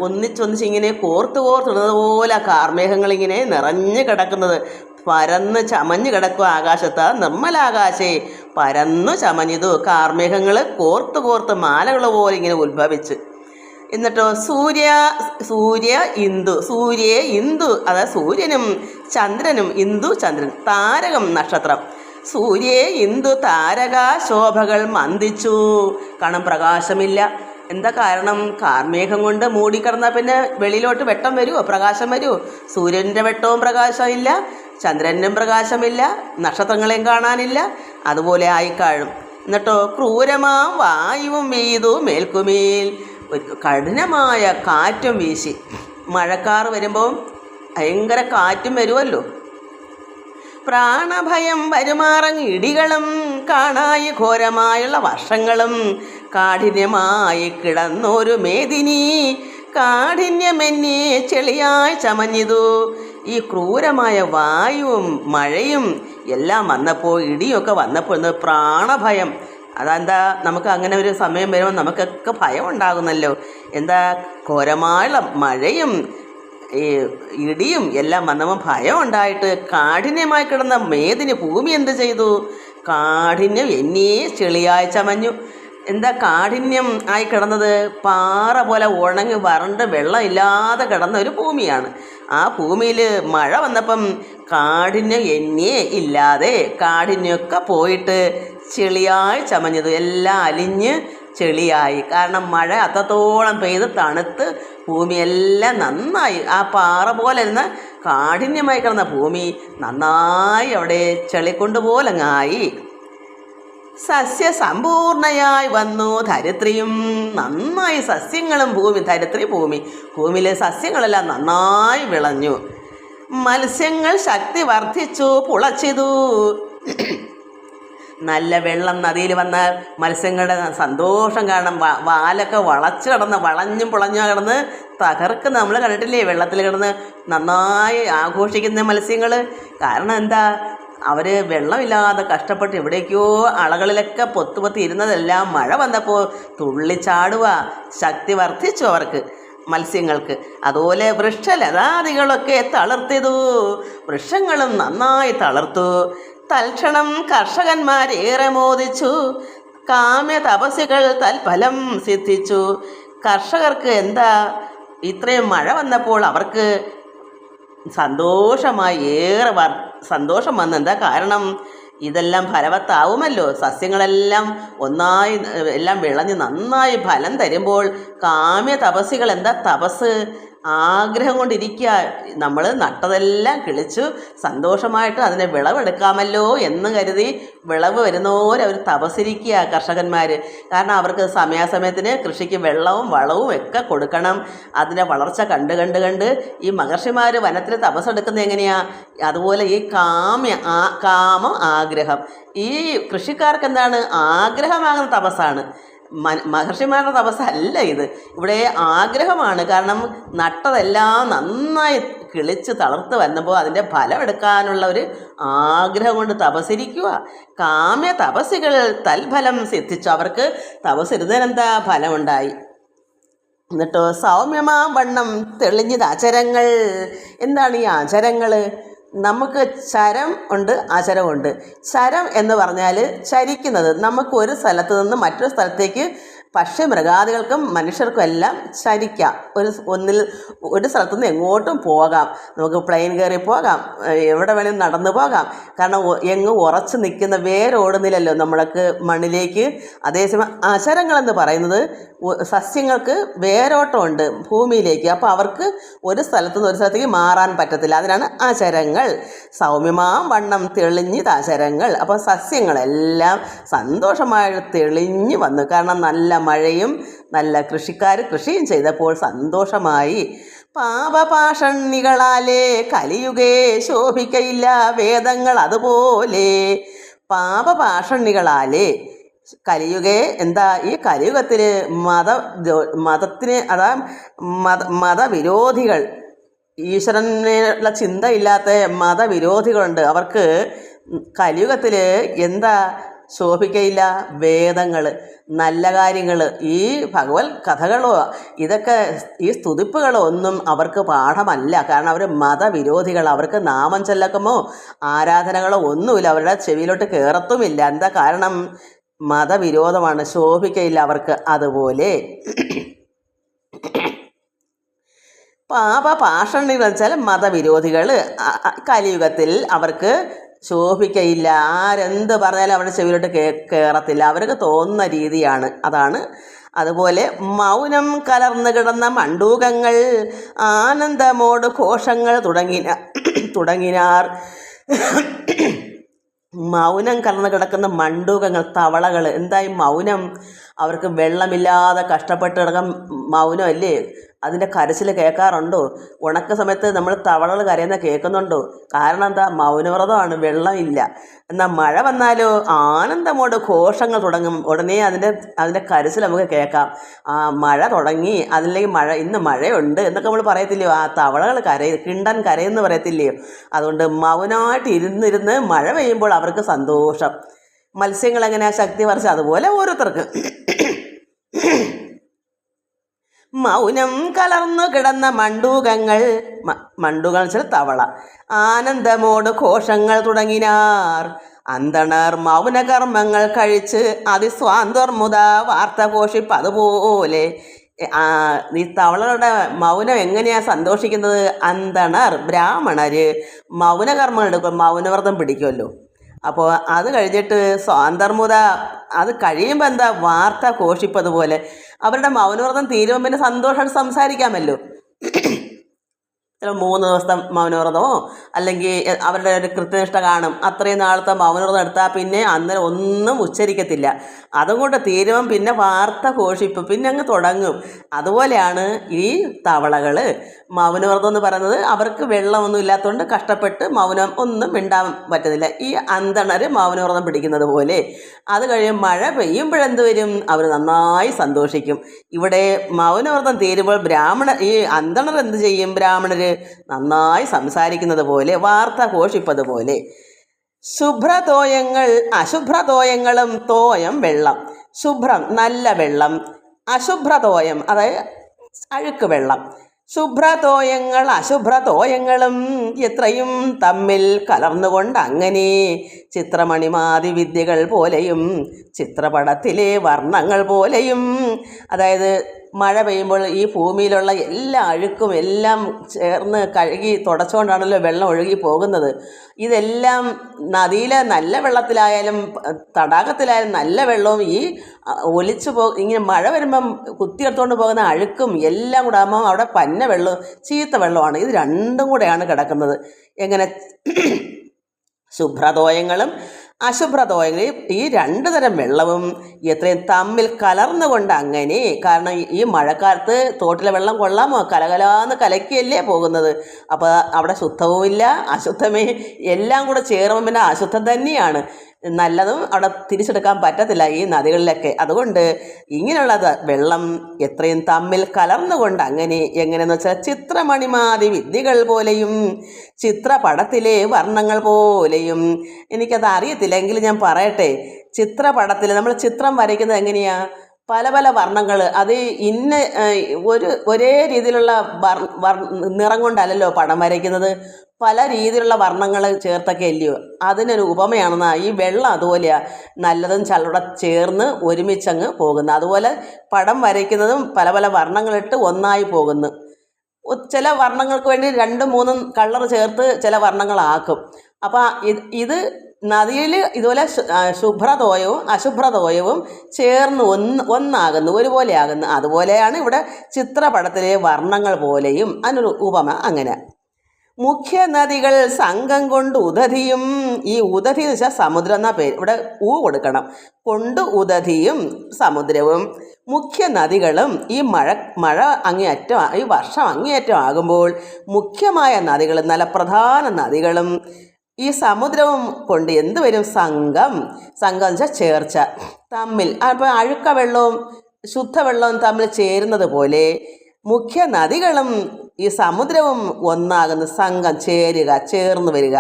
ഒന്നിച്ചൊന്നിച്ച് ഇങ്ങനെ കോർത്തിടുന്നത് പോലെ കാർമേഘങ്ങളിങ്ങനെ നിറഞ്ഞു കിടക്കുന്നത്, പരന്ന് ചമഞ്ഞു കിടക്കുക ആകാശത്ത്. നിർമ്മലാകാശേ പരന്നു ചമഞ്ഞിതു. കാർമേഘങ്ങൾ കോർത്ത് മാലകൾ പോലെ ഇങ്ങനെ ഉത്ഭവിച്ച്. എന്നിട്ടോ സൂര്യ ഇന്ദു, അതായത് സൂര്യനും ചന്ദ്രനും, ഇന്ദു ചന്ദ്രൻ, താരകം നക്ഷത്രം. സൂര്യേ ഇന്ദു താരക ശോഭകൾ മന്ദിച്ചു. കാരണം പ്രകാശമില്ല. എന്താ കാരണം? കാർമേഘം കൊണ്ട് മൂടിക്കിടന്നാൽ പിന്നെ വെളിയിലോട്ട് വെട്ടം വരുമോ? പ്രകാശം വരുമോ? സൂര്യൻ്റെ വെട്ടവും പ്രകാശമില്ല, ചന്ദ്രനും പ്രകാശമില്ല, നക്ഷത്രങ്ങളെയും കാണാനില്ല. അതുപോലെ ആയിക്കാഴും. എന്നിട്ടോ ക്രൂരമാം വായുവും വീതു മേൽക്കുമേൽ, കഠിനമായ കാറ്റും വീശി. മഴക്കാറ് വരുമ്പോൾ ഭയങ്കര കാറ്റും വരുമല്ലോ. പ്രാണഭയം വരുമാറങ്ങ് ഇടികളും കാണായി ഘോരമായുള്ള വർഷങ്ങളും കാഠിന്യമായി കിടന്നൊരു മേദിനി കാഠിന്യമെന്നെ ചെളിയായി ചമഞ്ഞിതു. ഈ ക്രൂരമായ വായുവും മഴയും എല്ലാം വന്നപ്പോൾ, ഇടിയൊക്കെ വന്നപ്പോൾ പ്രാണഭയം. അതെന്താ? നമുക്ക് അങ്ങനെ ഒരു സമയം വരുമ്പോൾ നമുക്കൊക്കെ ഭയം ഉണ്ടാകുന്നല്ലോ. എന്താ? ഘോരമായുള്ള മഴയും ഈ ഇടിയും എല്ലാം വന്നപ്പോൾ ഭയം ഉണ്ടായിട്ട് കാഠിന്യമായി കിടന്ന മേദിനി ഭൂമി എന്ത് ചെയ്തു? കാഠിന്യം എന്നേ ചെളിയായി ചമഞ്ഞു. എന്താ കാഠിന്യം ആയി കിടന്നത്? പാറ പോലെ ഉണങ്ങി വരണ്ട് വെള്ളമില്ലാതെ കിടന്ന ഒരു ഭൂമിയാണ്. ആ ഭൂമിയിൽ മഴ വന്നപ്പം കാഠിന്യം എന്നേ ഇല്ലാതെ കാഠിന്യമൊക്കെ പോയിട്ട് ചെളിയായി ചമഞ്ഞത്. എല്ലാം അലിഞ്ഞ് ചെളിയായി. കാരണം മഴ അത്രത്തോളം പെയ്ത് തണുത്ത് ഭൂമിയെല്ലാം നന്നായി, ആ പാറ പോലെ ഇരുന്ന കാഠിന്യമായി കിടന്ന ഭൂമി നന്നായി അവിടെ ചെളിക്കൊണ്ടുപോലങ്ങായി. സസ്യസമ്പൂർണയായി വന്നു ധരിത്രിയും. നന്നായി സസ്യങ്ങളും ഭൂമിയിലെ സസ്യങ്ങളെല്ലാം നന്നായി വിളഞ്ഞു. മത്സ്യങ്ങൾ ശക്തി വർദ്ധിച്ചു പുളച്ചിതു. നല്ല വെള്ളം നദിയിൽ വന്ന മത്സ്യങ്ങളുടെ സന്തോഷം കാരണം വാലൊക്കെ വളഞ്ഞും പുളഞ്ഞും കിടന്ന് തകർക്കുന്ന നമ്മൾ കണ്ടിട്ടില്ലേ? വെള്ളത്തിൽ കിടന്ന് നന്നായി ആഘോഷിക്കുന്ന മത്സ്യങ്ങൾ. കാരണം എന്താ? അവർ വെള്ളമില്ലാതെ കഷ്ടപ്പെട്ട് എവിടേക്കോ അളകളിലൊക്കെ പൊത്തി ഇരുന്നതെല്ലാം മഴ വന്നപ്പോൾ തുള്ളിച്ചാടുക. ശക്തി വർദ്ധിച്ചു അവർക്ക്, മത്സ്യങ്ങൾക്ക്. അതുപോലെ വൃക്ഷലതാദികളൊക്കെ തളർത്തിതു. വൃക്ഷങ്ങളും നന്നായി തളർത്തു. തൽക്ഷണം കർഷകന്മാരേറെ മോദിച്ചു. കാമ്യ തപസ്സികൾ തൽഫലം സിദ്ധിച്ചു. കർഷകർക്ക് എന്താ? ഇത്രയും മഴ വന്നപ്പോൾ അവർക്ക് സന്തോഷമായി, ഏറെ സന്തോഷം വന്നു. എന്താ കാരണം? ഇതെല്ലാം ഫലവത്താവുമല്ലോ. സസ്യങ്ങളെല്ലാം ഒന്നായി എല്ലാം വിളഞ്ഞ് നന്നായി ഫലം തരുമ്പോൾ കാമ്യ തപസ്സികൾ എന്താ? തപസ്, ആഗ്രഹം കൊണ്ടിരിക്കുക. നമ്മൾ നട്ടതെല്ലാം കിളിച്ചു സന്തോഷമായിട്ട് അതിനെ വിളവെടുക്കാമല്ലോ എന്ന് കരുതി വിളവ് വരുന്നവരവർ തപസ്സിരിക്കുക കർഷകന്മാർ. കാരണം അവർക്ക് സമയാസമയത്തിന് കൃഷിക്ക് വെള്ളവും വളവും ഒക്കെ കൊടുക്കണം. അതിൻ്റെ വളർച്ച കണ്ട് ഈ മഹർഷിമാർ വനത്തിൽ തപസ്സെടുക്കുന്നത് എങ്ങനെയാണ്? അതുപോലെ ഈ കാമം, ആഗ്രഹം. ഈ കൃഷിക്കാർക്ക് എന്താണ്? ആഗ്രഹമാകുന്ന തപസ്സാണ്. മഹർഷിമാരുടെ തപസ്സല്ല ഇത്. ഇവിടെ ആഗ്രഹമാണ്. കാരണം നട്ടതെല്ലാം നന്നായി കിളിച്ച് തളർത്ത് വന്നപ്പോൾ അതിൻ്റെ ഫലം എടുക്കാനുള്ള ഒരു ആഗ്രഹം കൊണ്ട് തപസ്സിരിക്കുക. കാമ്യ തപസ്സികൾ തൽഫലം സിദ്ധിച്ചു. അവർക്ക് തപസ്സിരുന്നതിനെന്താ? ഫലമുണ്ടായി. എന്നിട്ടോ സൗമ്യമാം വണ്ണം തെളിഞ്ഞത് അചരങ്ങൾ. എന്താണ് ഈ അചരങ്ങൾ? നമുക്ക് ചരം ഉണ്ട്, അചരമുണ്ട്. ചരം എന്ന് പറഞ്ഞാൽ ചരിക്കുന്നത്. നമുക്ക് ഒരു സ്ഥലത്ത് നിന്ന് മറ്റൊരു സ്ഥലത്തേക്ക് പക്ഷേ മൃഗാദികൾക്കും മനുഷ്യർക്കും എല്ലാം ചരിക്കാം. ഒരു സ്ഥലത്തുനിന്ന് എങ്ങോട്ടും പോകാം. നമുക്ക് പ്ലെയിൻ കയറി പോകാം, എവിടെ വേണമെങ്കിലും നടന്നു പോകാം. കാരണം എങ്ങും ഉറച്ചു നിൽക്കുന്ന വേരോടുന്നില്ലല്ലോ നമ്മൾക്ക് മണ്ണിലേക്ക്. അതേസമയം അചരങ്ങളെന്ന് പറയുന്നത് സസ്യങ്ങൾക്ക് വേരോട്ടമുണ്ട് ഭൂമിയിലേക്ക്. അപ്പോൾ അവർക്ക് ഒരു സ്ഥലത്തുനിന്ന് ഒരു സ്ഥലത്തേക്ക് മാറാൻ പറ്റത്തില്ല. അതിനാണ് അചരങ്ങൾ. സൗമ്യമാം വണ്ണം തെളിഞ്ഞത് അചരങ്ങൾ. അപ്പോൾ സസ്യങ്ങളെല്ലാം സന്തോഷമായി തെളിഞ്ഞു വന്നു. കാരണം നല്ല മഴയും നല്ല കൃഷിക്കാർ കൃഷിയും ചെയ്തപ്പോൾ സന്തോഷമായി. പാപപാഷണ്ണികളാലേ കലിയുഗേ ശോഭിക്കയില്ല വേദങ്ങൾ അതുപോലെ. പാപപാഷണ്ണികളാലേ കലിയുഗേ എന്താ ഈ കലിയുഗത്തിൽ മതത്തിന് മതവിരോധികൾ, ഈശ്വരനുള്ള ചിന്തയില്ലാത്ത മതവിരോധികളുണ്ട്. അവർക്ക് കലിയുഗത്തിൽ എന്താ ശോഭിക്കയില്ല? വേദങ്ങൾ, നല്ല കാര്യങ്ങൾ, ഈ ഭഗവത് കഥകളോ ഇതൊക്കെ ഈ സ്തുതിപ്പുകളോ ഒന്നും അവർക്ക് പാഠമല്ല. കാരണം അവർ മതവിരോധികൾ. അവർക്ക് നാമം ചൊല്ലക്കമോ ആരാധനകളോ ഒന്നുമില്ല, അവരുടെ ചെവിയിലോട്ട് കയറത്തുമില്ല. എന്താ കാരണം? മതവിരോധമാണ്, ശോഭിക്കയില്ല അവർക്ക്. അതുപോലെ പാപപാഷണ്ണികൾ വെച്ചാൽ മതവിരോധികൾ. കലിയുഗത്തിൽ അവർക്ക് ശോഭിക്കയില്ല. ആരെന്ത് പറഞ്ഞാലും അവരുടെ ചെവിയിലോട്ട് കയറത്തില്ല. അവർക്ക് തോന്നുന്ന രീതിയാണ്. അതാണ്. അതുപോലെ മൗനം കലർന്നു കിടന്ന മണ്ടൂകങ്ങൾ ആനന്ദമോട് ഘോഷങ്ങൾ തുടങ്ങിനാർ. മൗനം കലർന്ന് കിടക്കുന്ന മണ്ടൂകങ്ങൾ, തവളകൾ. എന്തായി മൗനം? അവർക്ക് വെള്ളമില്ലാതെ കഷ്ടപ്പെട്ട് കിടക്കാൻ മൗനം അല്ലേ? അതിൻ്റെ കരച്ചിൽ കേൾക്കാറുണ്ടോ? ഉണക്ക സമയത്ത് നമ്മൾ തവളകൾ കരയുന്ന കേൾക്കുന്നുണ്ടോ? കാരണം എന്താ? മൗനവ്രതമാണ്, വെള്ളമില്ല. എന്നാൽ മഴ വന്നാലോ ആനന്ദമോട് ഘോഷങ്ങൾ തുടങ്ങും. ഉടനെ അതിൻ്റെ കരച്ചിൽ നമുക്ക് കേൾക്കാം. മഴ തുടങ്ങി, അതിലേക്ക് ഇന്ന് മഴയുണ്ട് എന്നൊക്കെ നമ്മൾ പറയത്തില്ലയോ? ആ തവളകൾ കിണ്ടൻ കരയെന്ന് പറയത്തില്ലയോ? അതുകൊണ്ട് മൗനമായിട്ട് ഇരുന്നിരുന്ന് മഴ പെയ്യുമ്പോൾ അവർക്ക് സന്തോഷം. മത്സ്യങ്ങൾ എങ്ങനെയാ ശക്തി വർഷം? അതുപോലെ ഓരോരുത്തർക്ക്. മൗനം കലർന്നു കിടന്ന മണ്ടൂകങ്ങൾ, മണ്ടൂകൾ വെച്ചാൽ തവള, ആനന്ദമോട് ഘോഷങ്ങൾ തുടങ്ങിനാർ. അന്തണർ മൗനകർമ്മങ്ങൾ കഴിച്ച് അതിസ്വാന്തർമുത വാർത്ത ഘോഷിപ്പതുപോലെ. ഈ തവളകളുടെ മൗനം എങ്ങനെയാണ് സന്തോഷിക്കുന്നത്? അന്തണർ ബ്രാഹ്മണർ മൗനകർമ്മങ്ങൾ എടുക്കും, മൗനവ്രതം പിടിക്കുമല്ലോ. അപ്പോൾ അത് കഴിഞ്ഞിട്ട് സ്വാന്തർമുത, അത് കഴിയുമ്പോൾ എന്താ? വാർത്ത ഘോഷിപ്പതുപോലെ. അവരുടെ മൗനവ്രതം തീരുമ്പോൾ പിന്നെ സന്തോഷമായിട്ട് സംസാരിക്കാമല്ലോ. 3 ദിവസത്തെ മൗനവ്രതമോ അല്ലെങ്കിൽ അവരുടെ ഒരു കൃത്യനിഷ്ഠ കാണും. അത്രയും നാളത്തെ മൗനവ്രതം എടുത്താൽ പിന്നെ അന്നേരം ഒന്നും ഉച്ചരിക്കത്തില്ല. അതുകൊണ്ട് തീരുമ്പം പിന്നെ വാർത്ത ഘോഷിപ്പ് പിന്നെ അങ്ങ് തുടങ്ങും. അതുപോലെയാണ് ഈ തവളകൾ. മൗനവ്രതം എന്ന് പറയുന്നത് അവർക്ക് വെള്ളമൊന്നും ഇല്ലാത്തതുകൊണ്ട് കഷ്ടപ്പെട്ട് മൗനം ഒന്നും മിണ്ടാൻ പറ്റുന്നില്ല. ഈ അന്തണർ മൗനവ്രതം പിടിക്കുന്നത് പോലെ. അത് കഴിയും മഴ പെയ്യുമ്പോഴെന്ത് വരും? അവർ നന്നായി സന്തോഷിക്കും. ഇവിടെ മൗനവ്രതം തീരുമ്പോൾ ഈ അന്തണർ എന്ത് ചെയ്യും? ബ്രാഹ്മണർ നന്നായി സംസാരിക്കുന്നത് പോലെ, വാർത്ത ഘോഷിപ്പതുപോലെ. ശുഭ്രതോയങ്ങൾ അശുഭ്രതോയങ്ങളും. തോയം വെള്ളം, ശുഭ്രം നല്ല വെള്ളം, അശുഭ്രതോയം അതായത് അഴുക്ക് വെള്ളം. ശുഭ്രതോയങ്ങൾ അശുഭ്രതോയങ്ങളും എത്രയും തമ്മിൽ കലർന്നുകൊണ്ട് അങ്ങനെ ചിത്രമണിമാതി വിദ്യകൾ പോലെയും ചിത്രപടത്തിലെ വർണ്ണങ്ങൾ പോലെയും. അതായത് മഴ പെയ്യുമ്പോൾ ഈ ഭൂമിയിലുള്ള എല്ലാ അഴുക്കും എല്ലാം ചേർന്ന് കഴുകി തുടച്ചുകൊണ്ടാണല്ലോ വെള്ളം ഒഴുകി പോകുന്നത്. ഇതെല്ലാം നദിയിലെ നല്ല വെള്ളത്തിലായാലും തടാകത്തിലായാലും നല്ല വെള്ളവും ഈ ഇങ്ങനെ മഴ വരുമ്പം കുത്തിയെടുത്തുകൊണ്ട് പോകുന്ന അഴുക്കും എല്ലാം കൂടെ ആകുമ്പോൾ അവിടെ പന്ന വെള്ളവും ചീത്ത വെള്ളമാണ്. ഇത് രണ്ടും കൂടെയാണ് കിടക്കുന്നത്. എങ്ങനെ? ശുഭ്രതോയങ്ങളും അശുഭ്രതോയങ്ങളും, ഈ 2 തരം വെള്ളവും എത്രയും തമ്മിൽ കലർന്നുകൊണ്ട് അങ്ങനെ. കാരണം ഈ മഴക്കാലത്ത് തോട്ടിലെ വെള്ളം കൊള്ളാമോ? കലകലാന്ന് കലക്കിയല്ലേ പോകുന്നത്. അപ്പോൾ അവിടെ ശുദ്ധവുമില്ല അശുദ്ധമേ എല്ലാം കൂടെ ചേരുമ്പോൾ പിന്നെ അശുദ്ധം തന്നെയാണ്. നല്ലതും അവിടെ തിരിച്ചെടുക്കാൻ പറ്റത്തില്ല ഈ നദികളിലൊക്കെ. അതുകൊണ്ട് ഇങ്ങനെയുള്ള വെള്ളം എത്രയും തമ്മിൽ കലർന്നുകൊണ്ട് അങ്ങനെ. എങ്ങനെയെന്ന് വെച്ചാൽ ചിത്രമണിമാതി വിദ്യകൾ പോലെയും ചിത്രപടത്തിലെ വർണ്ണങ്ങൾ പോലെയും. എനിക്കത് അറിയത്തില്ല, എങ്കിലും ഞാൻ പറയട്ടെ. ചിത്രപടത്തിൽ നമ്മൾ ചിത്രം വരയ്ക്കുന്നത് എങ്ങനെയാണ്? പല പല വർണ്ണങ്ങൾ. അത് ഇന്ന ഒരേ രീതിയിലുള്ള നിറം കൊണ്ടല്ലല്ലോ പടം വരയ്ക്കുന്നത്. പല രീതിയിലുള്ള വർണ്ണങ്ങൾ ചേർത്തൊക്കെ അല്ലയോ. അതിനൊരു ഉപമയാണെന്നാ ഈ വെള്ളം അതുപോലെയാണ്, നല്ലതും ചള്ളൂടെ ചേർന്ന് ഒരുമിച്ചങ്ങ് പോകുന്നു. അതുപോലെ പടം വരയ്ക്കുന്നതും പല പല വർണ്ണങ്ങളിട്ട് ഒന്നായി പോകുന്നു. ചില വർണ്ണങ്ങൾക്ക് വേണ്ടി 2-3 കളർ ചേർത്ത് ചില വർണ്ണങ്ങളാക്കും. അപ്പം ഇത് നദിയിൽ ഇതുപോലെ ശുഭ്രതോയവും അശുഭ്രതോയവും ചേർന്ന് ഒന്നാകുന്നു, ഒരുപോലെയാകുന്നു. അതുപോലെയാണ് ഇവിടെ ചിത്രപടത്തിലെ വർണ്ണങ്ങൾ പോലെയും. അതിനൊരു ഉപമ അങ്ങനെ. മുഖ്യ നദികൾ സംഘം കൊണ്ട് ഉദധിയും, ഈ ഉദധി എന്ന് വെച്ചാൽ സമുദ്രം എന്നാ പേര്, ഇവിടെ കൊടുക്കണം. കൊണ്ട് ഉദധിയും സമുദ്രവും മുഖ്യ നദികളും. ഈ മഴ അങ്ങേയറ്റം, ഈ വർഷം അങ്ങേയറ്റം ആകുമ്പോൾ മുഖ്യമായ നദികളും നല്ല പ്രധാന നദികളും ഈ സമുദ്രവും കൊണ്ട് എന്ത് വരും? സംഘം എന്ന് വെച്ചാൽ ചേർച്ച തമ്മിൽ. അപ്പോൾ അഴുക്ക വെള്ളവും ശുദ്ധവെള്ളവും തമ്മിൽ ചേരുന്നത് പോലെ മുഖ്യ നദികളും ഈ സമുദ്രവും ഒന്നാകുന്ന സംഘം, ചേർന്ന് വരിക.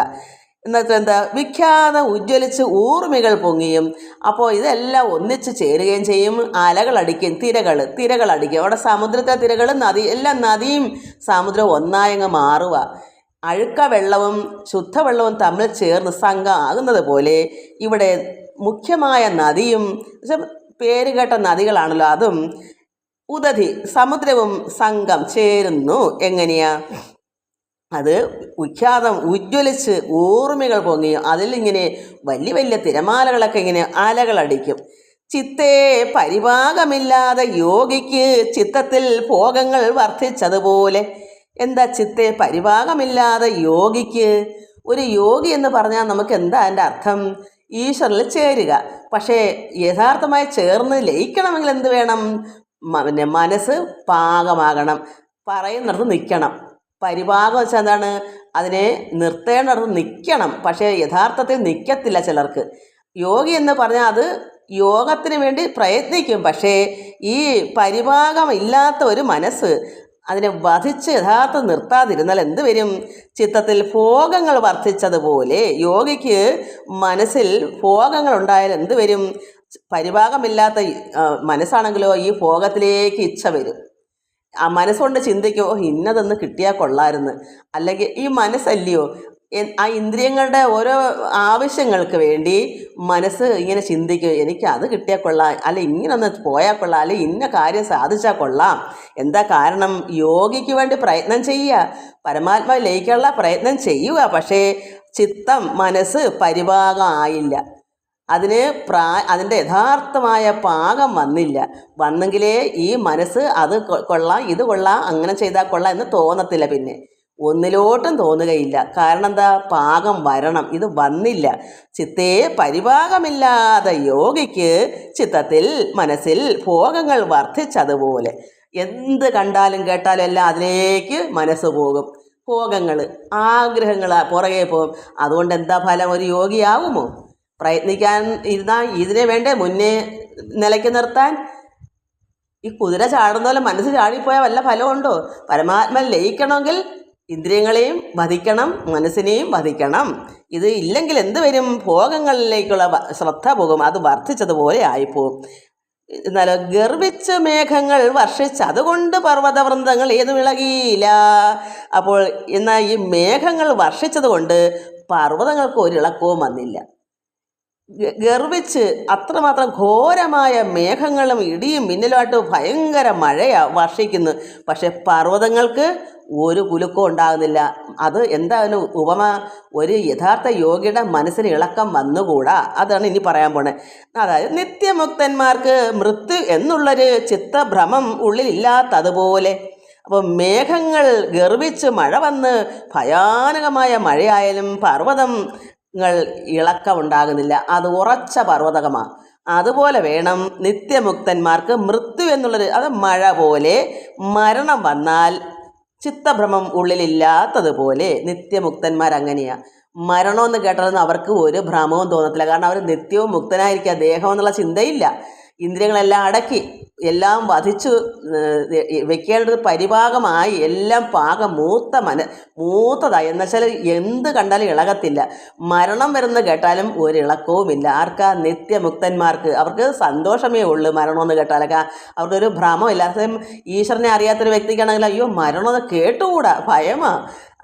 എന്നുവെച്ചാൽ എന്താ? വിഖ്യാതം ഉജ്ജ്വലിച്ച് ഊർമികൾ പൊങ്ങിയും. അപ്പോൾ ഇതെല്ലാം ഒന്നിച്ച് ചേരുകയും ചെയ്യും. അലകളടിക്കും, തിരകളടിക്കും. അവിടെ സമുദ്രത്തെ തിരകൾ എല്ലാം നദിയും സമുദ്രവും ഒന്നായങ്ങ് മാറുക. അഴുക്ക വെള്ളവും ശുദ്ധവെള്ളവും തമ്മിൽ ചേർന്ന് സംഘം ആകുന്നത് പോലെ ഇവിടെ മുഖ്യമായ നദിയും പേരുകേട്ട നദികളാണല്ലോ, അതും ഉദധി സമുദ്രവും സംഘം ചേരുന്നു. എങ്ങനെയാ? അത് വിഖ്യാതം ഉജ്ജ്വലിച്ച് ഊർമികൾ പൊങ്ങിയും അതിലിങ്ങനെ വലിയ വലിയ തിരമാലകളൊക്കെ ഇങ്ങനെ അലകളടിക്കും. ചിത്തേ പരിഭാഗമില്ലാതെ യോഗിക്ക് ചിത്തത്തിൽ ഭോഗങ്ങൾ വർദ്ധിച്ചതുപോലെ. എന്താ ചിത്തേ പരിഭാഗമില്ലാതെ യോഗിക്ക്? ഒരു യോഗി എന്ന് പറഞ്ഞാൽ നമുക്ക് എന്താ അതിൻ്റെ അർത്ഥം? ഈശ്വരനിൽ ചേരുക. പക്ഷേ യഥാർത്ഥമായി ചേർന്ന് ലയിക്കണമെങ്കിൽ എന്ത് വേണം? മനസ്സ് പാകമാകണം, പറയുന്നിടത്ത് നിൽക്കണം. പരിഭാഗം വെച്ചാൽ എന്താണ്? അതിനെ നിർത്തേണ്ടിടത്ത് നിൽക്കണം. പക്ഷേ യഥാർത്ഥത്തിൽ നിൽക്കത്തില്ല ചിലർക്ക്. യോഗി എന്ന് പറഞ്ഞാൽ അത് യോഗത്തിന് വേണ്ടി പ്രയത്നിക്കും. പക്ഷേ ഈ പരിഭാഗം ഇല്ലാത്ത ഒരു മനസ്സ് അതിനെ വധിച്ച് യഥാർത്ഥം നിർത്താതിരുന്നാൽ എന്ത് വരും? ചിത്തത്തിൽ ഭോഗങ്ങൾ വർദ്ധിച്ചതുപോലെ യോഗിക്ക് മനസ്സിൽ ഭോഗങ്ങൾ ഉണ്ടായാൽ എന്ത് വരും? പരിഭാഗമില്ലാത്ത മനസ്സാണെങ്കിലോ ഈ ഭോഗത്തിലേക്ക് ഇച്ഛ വരും. ആ മനസ്സുകൊണ്ട് ചിന്തിക്കുമോ ഇന്നതൊന്ന് കിട്ടിയാൽ കൊള്ളായിരുന്നു. അല്ലെങ്കിൽ ഈ മനസ്സല്ലയോ ആ ഇന്ദ്രിയങ്ങളുടെ ഓരോ ആവശ്യങ്ങൾക്ക് വേണ്ടി മനസ്സ് ഇങ്ങനെ ചിന്തിക്കും, എനിക്ക് അത് കിട്ടിയാൽ കൊള്ളാം, അല്ല ഇങ്ങനൊന്ന് പോയാൽ കൊള്ളാം, അല്ലെ ഇന്ന കാര്യം സാധിച്ചാൽ കൊള്ളാം. എന്താ കാരണം? യോഗിക്ക് വേണ്ടി പ്രയത്നം ചെയ്യുക, പരമാത്മാവ് ലയിക്കാനുള്ള പ്രയത്നം ചെയ്യുക. പക്ഷേ ചിത്തം, മനസ്സ് പരിഭാഗം ആയില്ല. അതിൻ്റെ യഥാർത്ഥമായ പാകം വന്നെങ്കിലേ ഈ മനസ്സ് അത് കൊള്ളാം, ഇത് കൊള്ളാം, അങ്ങനെ ചെയ്താൽ കൊള്ളാം എന്ന് തോന്നത്തില്ല. പിന്നെ ഒന്നിലോട്ടും തോന്നുകയില്ല. കാരണം എന്താ? പാകം വരണം. ഇത് വന്നില്ല. ചിത്തേ പരിഭാഗമില്ലാതെ യോഗിക്ക് ചിത്തത്തിൽ മനസ്സിൽ ഭോഗങ്ങൾ വർദ്ധിച്ചതുപോലെ. എന്ത് കണ്ടാലും കേട്ടാലും എല്ലാം അതിലേക്ക് മനസ്സ് പോകും. ഭോഗങ്ങൾ, ആഗ്രഹങ്ങൾ പുറകെ പോകും. അതുകൊണ്ട് എന്താ ഫലം? ഒരു യോഗിയാവുമോ? പ്രയത്നിക്കാൻ ഇരുന്നാൽ ഇതിനെ വേണ്ടേ മുന്നേ നിലയ്ക്ക് നിർത്താൻ? ഈ കുതിര ചാടുന്ന പോലെ മനസ്സ് ചാടിപ്പോയാൽ വല്ല ഫലമുണ്ടോ? പരമാത്മ ലയിക്കണമെങ്കിൽ ഇന്ദ്രിയങ്ങളെയും വധിക്കണം, മനസ്സിനെയും വധിക്കണം. ഇത് ഇല്ലെങ്കിൽ എന്ത് വരും? ഭോഗങ്ങളിലേക്കുള്ള ശ്രദ്ധ പോകും. അത് വർദ്ധിച്ചതുപോലെ ആയിപ്പോവും. എന്നാലോ ഗർവിച്ച് മേഘങ്ങൾ വർഷിച്ച് അതുകൊണ്ട് പർവ്വതവൃന്ദങ്ങൾ ഏതും ഇളകിയില്ല. അപ്പോൾ എന്നാൽ ഈ മേഘങ്ങൾ വർഷിച്ചത് കൊണ്ട് പർവ്വതങ്ങൾക്ക് ഒരിളക്കവും വന്നില്ല. ഗർവിച്ച് അത്രമാത്രം ഘോരമായ മേഘങ്ങളും ഇടിയും മിന്നലുമായിട്ട് ഭയങ്കര മഴയാണ് വർഷിക്കുന്നു. പക്ഷെ പർവ്വതങ്ങൾക്ക് ഒരു കുലുക്കവും ഉണ്ടാകുന്നില്ല. അത് എന്താണ് ഉപമ? ഒരു യഥാർത്ഥ യോഗിയുടെ മനസ്സിന് ഇളക്കം വന്നുകൂടാ. അതാണ് ഇനി പറയാൻ പോണേ. അതായത് നിത്യമുക്തന്മാർക്ക് മൃത്യു എന്നുള്ളൊരു ചിത്തഭ്രമം ഉള്ളിലില്ലാത്തതുപോലെ. അപ്പോൾ മേഘങ്ങൾ ഗർവിച്ച് മഴ വന്ന് ഭയാനകമായ മഴയായാലും പർവ്വതങ്ങൾ ഇളക്കമുണ്ടാകുന്നില്ല. അത് ഉറച്ച പർവ്വതകമാണ്. അതുപോലെ വേണം നിത്യമുക്തന്മാർക്ക് മൃത്യു എന്നുള്ളൊരു, അത് മഴ പോലെ മരണം വന്നാൽ ചിത്തഭ്രമം ഉള്ളിലില്ലാത്തതുപോലെ നിത്യമുക്തന്മാരങ്ങനെയാണ്. മരണമെന്ന് കേട്ടാലൊന്നും അവർക്ക് ഒരു ഭ്രമവും തോന്നത്തില്ല. കാരണം അവർ നിത്യവും മുക്തനായിരിക്കുക, ദേഹം എന്നുള്ള ചിന്തയില്ല. ഇന്ദ്രിയങ്ങളെല്ലാം അടക്കി എല്ലാം വധിച്ചു വെക്കേണ്ടത് പരിപാകമായി എല്ലാം പാകം മൂത്തതായി എന്നുവെച്ചാൽ എന്ത് കണ്ടാലും ഇളകത്തില്ല. മരണം വരുന്ന കേട്ടാലും ഒരു ഇളക്കവുമില്ല. ആർക്കാ? നിത്യമുക്തന്മാർക്ക്. അവർക്ക് സന്തോഷമേ ഉള്ളൂ മരണമെന്ന് കേട്ടാലൊക്കെ. അവർക്കൊരു ഭ്രമമില്ല. ഈശ്വരനെ അറിയാത്തൊരു വ്യക്തിക്കാണെങ്കിൽ അയ്യോ മരണമെന്ന് കേട്ടുകൂടാ, ഭയമാ.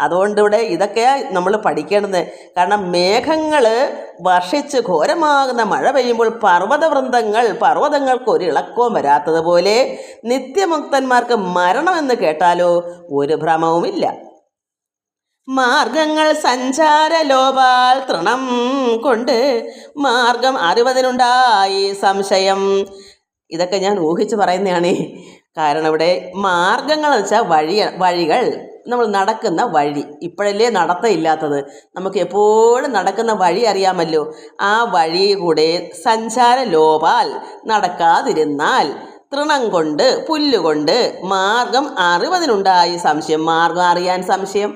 അതുകൊണ്ട് ഇവിടെ ഇതൊക്കെയാണ് നമ്മൾ പഠിക്കേണ്ടത്. കാരണം മേഘങ്ങൾ വർഷിച്ച് ഘോരമാകുന്ന മഴ പെയ്യുമ്പോൾ പർവ്വതങ്ങൾക്ക് ഒരു ഇളക്കവും വരാത്തതുപോലെ നിത്യമുക്തന്മാർക്ക് മരണമെന്ന് കേട്ടാലോ ഒരു ഭ്രമവുമില്ല. മാർഗങ്ങൾ സഞ്ചാര ലോപാൽ തൃണം കൊണ്ട് മാർഗം അറിവതിനുണ്ടായി സംശയം. ഇതൊക്കെ ഞാൻ ഊഹിച്ച് പറയുന്നതാണ്. കാരണം ഇവിടെ മാർഗങ്ങൾ എന്ന് വെച്ചാൽ വഴികൾ, നമ്മൾ നടക്കുന്ന വഴി. ഇപ്പോഴല്ലേ നടത്തമില്ലാത്തത്, നമുക്ക് എപ്പോഴും നടക്കുന്ന വഴി അറിയാമല്ലോ. ആ വഴി കൂടെ സഞ്ചാര ലോപാൽ നടക്കാതിരുന്നാൽ തൃണം കൊണ്ട് പുല്ലുകൊണ്ട് മാർഗം അറിവതിനുണ്ടായി സംശയം. മാർഗം അറിയാൻ സംശയം.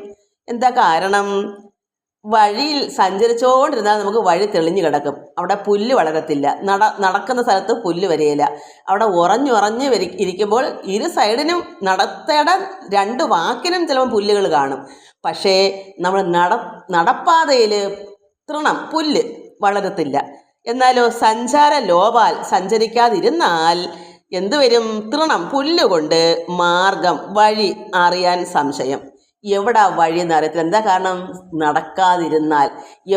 എന്താ കാരണം? വഴിയിൽ സഞ്ചരിച്ചുകൊണ്ടിരുന്നാൽ നമുക്ക് വഴി തെളിഞ്ഞു കിടക്കും. അവിടെ പുല്ല് വളരത്തില്ല. നടക്കുന്ന സ്ഥലത്ത് പുല്ല് വരികയില്ല. അവിടെ ഉറഞ്ഞുറഞ്ഞ് ഇരിക്കുമ്പോൾ ഇരു സൈഡിനും നടത്തേണ്ട രണ്ട് വാക്കിനും ചിലപ്പോൾ പുല്ലുകൾ കാണും. പക്ഷേ നമ്മൾ നടപ്പാതയിൽ തൃണം പുല്ല് വളരത്തില്ല. എന്നാലോ സഞ്ചാര ലോപാൽ സഞ്ചരിക്കാതിരുന്നാൽ എന്തുവരും? തൃണം പുല്ലുകൊണ്ട് മാർഗം വഴി അറിയാൻ സംശയം. എവിടെ വഴി എന്ന് അറിയത്തില്ല. എന്താ കാരണം? നടക്കാതിരുന്നാൽ.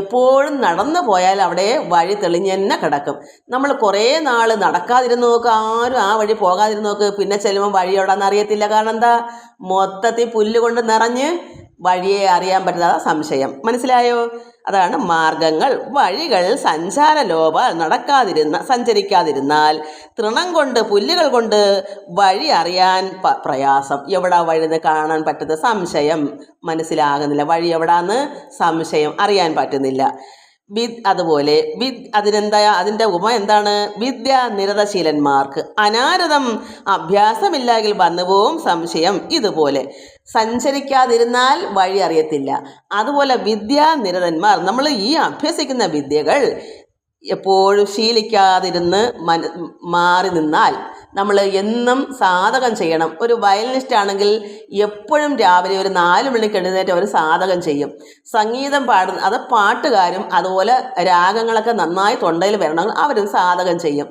എപ്പോഴും നടന്നു പോയാൽ അവിടെ വഴി തെളിഞ്ഞ് തന്നെ കിടക്കും. നമ്മൾ കുറേ നാൾ നടക്കാതിരുന്ന് നോക്കുക, ആരും ആ വഴി പോകാതിരുന്ന് നോക്ക്, പിന്നെ ചെല്ലുമ്പോൾ വഴി എവിടെയെന്ന് അറിയത്തില്ല. കാരണം എന്താ? മൊത്തത്തിൽ പുല്ല് കൊണ്ട് നിറഞ്ഞ് വഴിയെ അറിയാൻ പറ്റാത്ത സംശയം. മനസ്സിലായോ? അതാണ് മാർഗങ്ങൾ വഴികൾ സഞ്ചാരലോപാൽ സഞ്ചരിക്കാതിരുന്നാൽ തൃണം കൊണ്ട് പുല്ലുകൾ കൊണ്ട് വഴി അറിയാൻ പ്രയാസം. എവിടാ വഴിന്ന് കാണാൻ പറ്റുന്ന സംശയം, മനസ്സിലാകുന്നില്ല. വഴി എവിടാന്ന് സംശയം, അറിയാൻ പറ്റുന്നില്ല. അതുപോലെ അതിൻ്റെ ഉപമ എന്താണ്? വിദ്യ നിരതശീലന്മാർക്ക് അനാരതം അഭ്യാസമില്ലെങ്കിൽ വന്നുപോകും സംശയം. ഇതുപോലെ സഞ്ചരിക്കാതിരുന്നാൽ വഴി അറിയത്തില്ല. അതുപോലെ വിദ്യാനിരതന്മാർ, നമ്മൾ ഈ അഭ്യസിക്കുന്ന വിദ്യകൾ എപ്പോഴും ശീലിക്കാതിരുന്ന് മാറി നിന്നാൽ, നമ്മൾ എന്നും സാധകം ചെയ്യണം. ഒരു വയലിനിസ്റ്റ് ആണെങ്കിൽ എപ്പോഴും രാവിലെ ഒരു 4 മണിക്ക് എഴുന്നേറ്റ് അവർ സാധകം ചെയ്യും. സംഗീതം പാടുന്ന അത് പാട്ടുകാരും അതുപോലെ രാഗങ്ങളൊക്കെ നന്നായി തൊണ്ടയിൽ വരണമെങ്കിൽ അവരും സാധകം ചെയ്യും.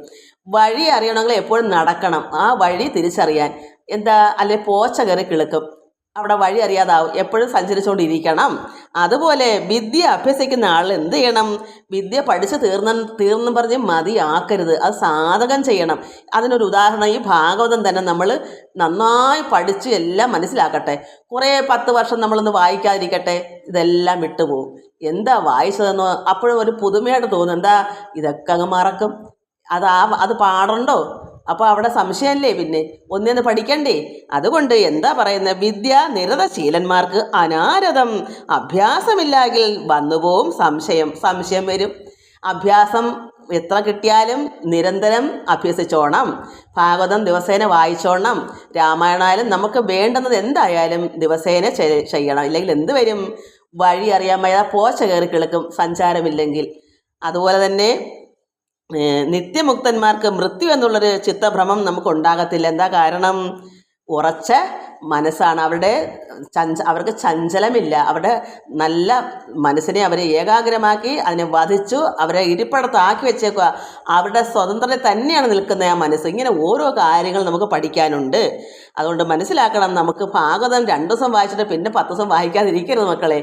വഴി അറിയണമെങ്കിൽ എപ്പോഴും നടക്കണം, ആ വഴി തിരിച്ചറിയാൻ. അല്ലെ പോച്ച കയറി കിളുക്കും, അവിടെ വഴി അറിയാതാവും. എപ്പോഴും സഞ്ചരിച്ചുകൊണ്ടിരിക്കണം. അതുപോലെ വിദ്യ അഭ്യസിക്കുന്ന ആൾ എന്ത് ചെയ്യണം? വിദ്യ പഠിച്ച് തീർന്നും പറഞ്ഞ് മതിയാക്കരുത്, അത് സാധകം ചെയ്യണം. അതിനൊരു ഉദാഹരണം ഈ ഭാഗവതം തന്നെ നമ്മൾ നന്നായി പഠിച്ച് എല്ലാം മനസ്സിലാക്കട്ടെ. കുറേ 10 വർഷം നമ്മളൊന്ന് വായിക്കാതിരിക്കട്ടെ, ഇതെല്ലാം വിട്ടുപോകും. എന്താ വായിച്ചതെന്നോ അപ്പോഴും ഒരു പുതുമയായിട്ട് തോന്നും. എന്താ ഇതൊക്കെ അങ്ങ് മറക്കും. അത് പാടണ്ടോ? അപ്പോൾ അവിടെ സംശയമല്ലേ, പിന്നെ ഒന്നേന്ന് പഠിക്കണ്ടേ? അതുകൊണ്ട് എന്താ പറയുന്നത്? വിദ്യ നിരതശീലന്മാർക്ക് അനാരതം അഭ്യാസമില്ലെങ്കിൽ വന്നുപോകും സംശയം വരും. അഭ്യാസം എത്ര കിട്ടിയാലും നിരന്തരം അഭ്യസിച്ചോണം. ഭാഗവതം ദിവസേന വായിച്ചോണം. രാമായണമായാലും നമുക്ക് വേണ്ടുന്നത് എന്തായാലും ദിവസേന ചെയ്യണം. ഇല്ലെങ്കിൽ എന്ത് വരും? വഴി അറിയാൻ വയ്യാതെ പോച്ച കയറി കിളക്കും സഞ്ചാരമില്ലെങ്കിൽ. അതുപോലെ തന്നെ നിത്യമുക്തന്മാർക്ക് മൃത്യു എന്നുള്ളൊരു ചിത്തഭ്രമം നമുക്ക് ഉണ്ടാകത്തില്ല. എന്താ കാരണം? ഉറച്ച മനസ്സാണ്. അവർക്ക് ചഞ്ചലമില്ല. അവരുടെ നല്ല മനസ്സിനെ അവരെ ഏകാഗ്രമാക്കി അതിനെ വധിച്ചു അവരെ ഇരിപ്പിടത്താക്കി വെച്ചേക്കുക. അവരുടെ സ്വതന്ത്രത തന്നെയാണ് നിൽക്കുന്ന ആ മനസ്സ്. ഇങ്ങനെ ഓരോ കാര്യങ്ങൾ നമുക്ക് പഠിക്കാനുണ്ട്. അതുകൊണ്ട് മനസ്സിലാക്കണം, നമുക്ക് ഭാഗവതം 2 ദിവസം വായിച്ചിട്ട് പിന്നെ 10 ദിവസം വായിക്കാതിരിക്കരുത് മക്കളെ.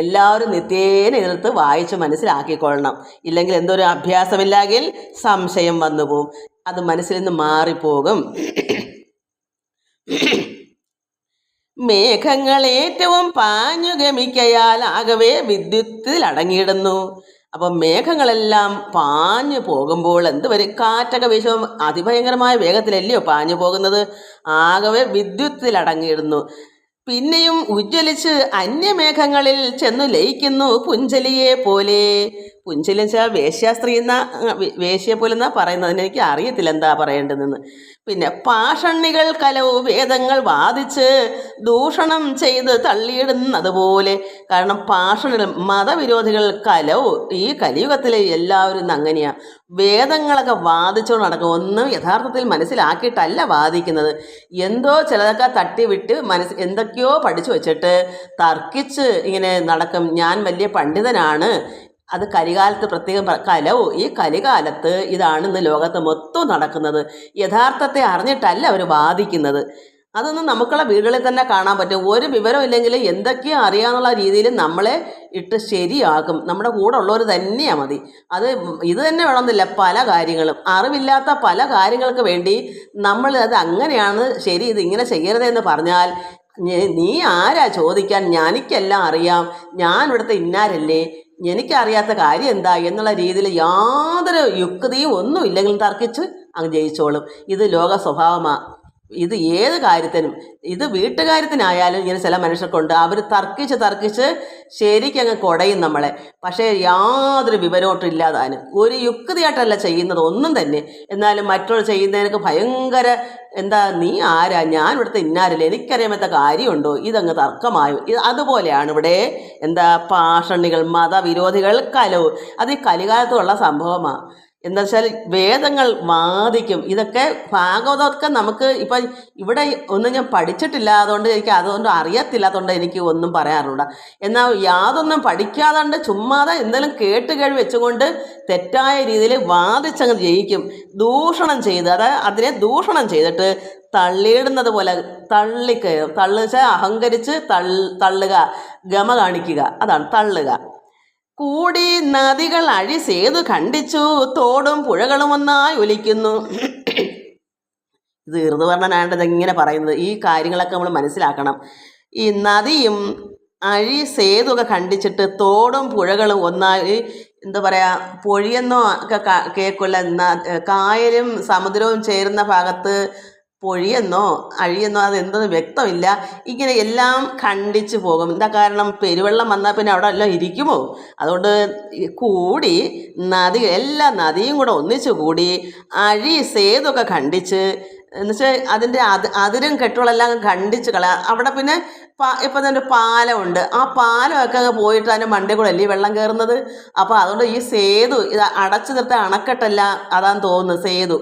എല്ലാവരും നിത്യേന എതിർത്ത് വായിച്ച് മനസ്സിലാക്കിക്കൊള്ളണം. ഇല്ലെങ്കിൽ എന്തൊരു അഭ്യാസമില്ലെങ്കിൽ സംശയം വന്നുപോകും, അത് മനസ്സിൽ നിന്ന് മാറിപ്പോകും. മേഘങ്ങൾ ഏറ്റവും പാഞ്ഞു ഗമിക്കയാൽ ആകവേ വിദ്യുത്തിൽ അടങ്ങിയിടുന്നു. അപ്പം മേഘങ്ങളെല്ലാം പാഞ്ഞു പോകുമ്പോൾ എന്ത് വരും? കാറ്റൊക്കെ വീശും അതിഭയങ്കരമായ വേഗത്തിലല്ലയോ പാഞ്ഞു പോകുന്നത്? ആകവേ വിദ്യുത്തിൽ അടങ്ങിയിടുന്നു. പിന്നെയും ഉജ്ജ്വലിച്ച് അന്യമേഘങ്ങളിൽ ചെന്നു ലയിക്കുന്നു പുഞ്ചലിയെ പോലെ. പുഞ്ചിലെന്ന് വെച്ചാൽ വേശ്യാസ്ത്രീ എന്ന വേശ്യയെ പോലെ എന്നാ പറയുന്നത്. എനിക്ക് അറിയത്തില്ല എന്താ പറയേണ്ടതെന്ന്. പിന്നെ പാഷണ്ണികൾ കലവും വേദങ്ങൾ വാദിച്ച് ദൂഷണം ചെയ്ത് തള്ളിയിടുന്നതുപോലെ. കാരണം പാഷണികൾ മതവിരോധികൾ കലവും ഈ കലിയുഗത്തിലെ എല്ലാവരും ഇന്ന് അങ്ങനെയാണ്. വേദങ്ങളൊക്കെ വാദിച്ചുകൊണ്ട് നടക്കും. ഒന്നും യഥാർത്ഥത്തിൽ മനസ്സിലാക്കിയിട്ടല്ല വാദിക്കുന്നത്. എന്തോ ചിലതൊക്കെ തട്ടിവിട്ട് എന്തൊക്കെയോ പഠിച്ചു വെച്ചിട്ട് തർക്കിച്ച് ഇങ്ങനെ നടക്കും. ഞാൻ വലിയ പണ്ഡിതനാണ്. അത് കലികാലത്ത് പ്രത്യേകം കലവും ഈ കലികാലത്ത് ഇതാണ് ഇന്ന് ലോകത്ത് മൊത്തം നടക്കുന്നത്. യഥാർത്ഥത്തെ അറിഞ്ഞിട്ടല്ല അവർ വാദിക്കുന്നത്. അതൊന്നും നമുക്കുള്ള വീടുകളിൽ തന്നെ കാണാൻ പറ്റും. ഒരു വിവരം ഇല്ലെങ്കിൽ എന്തൊക്കെയോ അറിയാന്നുള്ള രീതിയിൽ നമ്മളെ ഇട്ട് ശരിയാക്കും. നമ്മുടെ കൂടെ ഉള്ളവർ തന്നെയാണ് മതി. ഇത് തന്നെ വേണമെന്നില്ല. പല കാര്യങ്ങളും അറിവില്ലാത്ത പല കാര്യങ്ങൾക്ക് വേണ്ടി നമ്മൾ അത് അങ്ങനെയാണ് ശരി, ഇതിങ്ങനെ ചെയ്യരുതെന്ന് പറഞ്ഞാൽ നീ ആരാ ചോദിക്കാൻ, എനിക്കെല്ലാം അറിയാം, ഞാൻ ഇവിടുത്തെ ഇന്നാരല്ലേ, എനിക്കറിയാത്ത കാര്യം എന്താ എന്നുള്ള രീതിയിൽ യാതൊരു യുക്തിയും ഒന്നും ഇല്ലെങ്കിലും തർക്കിച്ച് അങ്ങ് ജയിച്ചോളും. ഇത് ലോക സ്വഭാവമാണ്. ഇത് ഏത് കാര്യത്തിനും, ഇത് വീട്ടുകാര്യത്തിനായാലും ഇങ്ങനെ ചില മനുഷ്യർക്കുണ്ട്. അവർ തർക്കിച്ച് ശരിക്കും അങ്ങ് കുടയും നമ്മളെ. പക്ഷേ യാതൊരു വിവരമൊട്ടും ഇല്ലാതാനും ഒരു യുക്തിയായിട്ടല്ല ചെയ്യുന്നത് ഒന്നും തന്നെ. എന്നാലും മറ്റുള്ളവർ ചെയ്യുന്നതിനൊക്കെ ഭയങ്കര നീ ആരാ, ഞാൻ ഇവിടുത്തെ ഇന്നാരല്ലേ, എനിക്കറിയാമത്ത കാര്യമുണ്ടോ, ഇതങ്ങ് തർക്കമായോ. അതുപോലെയാണ് ഇവിടെ പാഷണ്ണികൾ മതവിരോധികൾ കലവ്. അത് ഈ കലികാലത്തുള്ള സംഭവമാണ്. എന്താ വെച്ചാൽ വേദങ്ങൾ വാദിക്കും. ഇതൊക്കെ ഭാഗവതമൊക്കെ നമുക്ക് ഇപ്പം ഇവിടെ ഒന്നും ഞാൻ പഠിച്ചിട്ടില്ല, അതുകൊണ്ട് അറിയത്തില്ലാത്തതുകൊണ്ട് എനിക്ക് ഒന്നും പറയാറുണ്ട്. എന്നാൽ യാതൊന്നും പഠിക്കാതെ ചുമ്മാതെ എന്തെങ്കിലും കേട്ടുകേഴ്വി വെച്ചുകൊണ്ട് തെറ്റായ രീതിയിൽ വാദിച്ചങ്ങ് ജയിക്കും. ദൂഷണം ചെയ്ത് അതിനെ ദൂഷണം ചെയ്തിട്ട് തള്ളിയിടുന്നത് പോലെ തള്ളിക്കയറും. തള്ളുവെച്ചാൽ അഹങ്കരിച്ച് തള്ളുക, ഗമ കാണിക്കുക, അതാണ് തള്ളുക. കൂടി നദികൾ അഴിസേതു ഖണ്ഡിച്ചു തോടും പുഴകളും ഒന്നായി ഒലിക്കുന്നു. ഇത് ഋതുവർണ്ണനാണ്ടത് ഇങ്ങനെ പറയുന്നത്. ഈ കാര്യങ്ങളൊക്കെ നമ്മൾ മനസ്സിലാക്കണം. ഈ നദിയും അഴിസേതുക ഖണ്ഡിച്ചിട്ട് തോടും പുഴകളും ഒന്നായി പൊഴിയെന്നോ ഒക്കെ കേൾക്കില്ല. കായലും സമുദ്രവും ചേരുന്ന ഭാഗത്ത് പൊഴിയെന്നോ അഴിയെന്നോ അതെന്തെന്ന് വ്യക്തമില്ല. ഇങ്ങനെ എല്ലാം ഖണ്ഡിച്ച് പോകും. എന്താ കാരണം? പെരുവെള്ളം വന്നാൽ പിന്നെ അവിടെ എല്ലാം ഇരിക്കുമോ? അതുകൊണ്ട് കൂടി എല്ലാ നദിയും കൂടെ ഒന്നിച്ചു കൂടി സേതുക്കെ ഖണ്ഡിച്ച്, എന്നുവെച്ചാൽ അതിൻ്റെ അതിരും കെട്ടുകളെല്ലാം ഖണ്ഡിച്ച് അവിടെ പിന്നെ ഇപ്പം തന്നെ പാലമുണ്ട്. ആ പാലമൊക്കെ അങ്ങ് പോയിട്ട് അതിൻ്റെ മണ്ടയിൽ കൂടെ അല്ലേ വെള്ളം കയറുന്നത്. അപ്പോൾ അതുകൊണ്ട് ഈ സേതു ഇത് അടച്ചു നിർത്താൻ അണക്കെട്ടല്ല, അതാന്ന് തോന്നുന്നത് സേതു.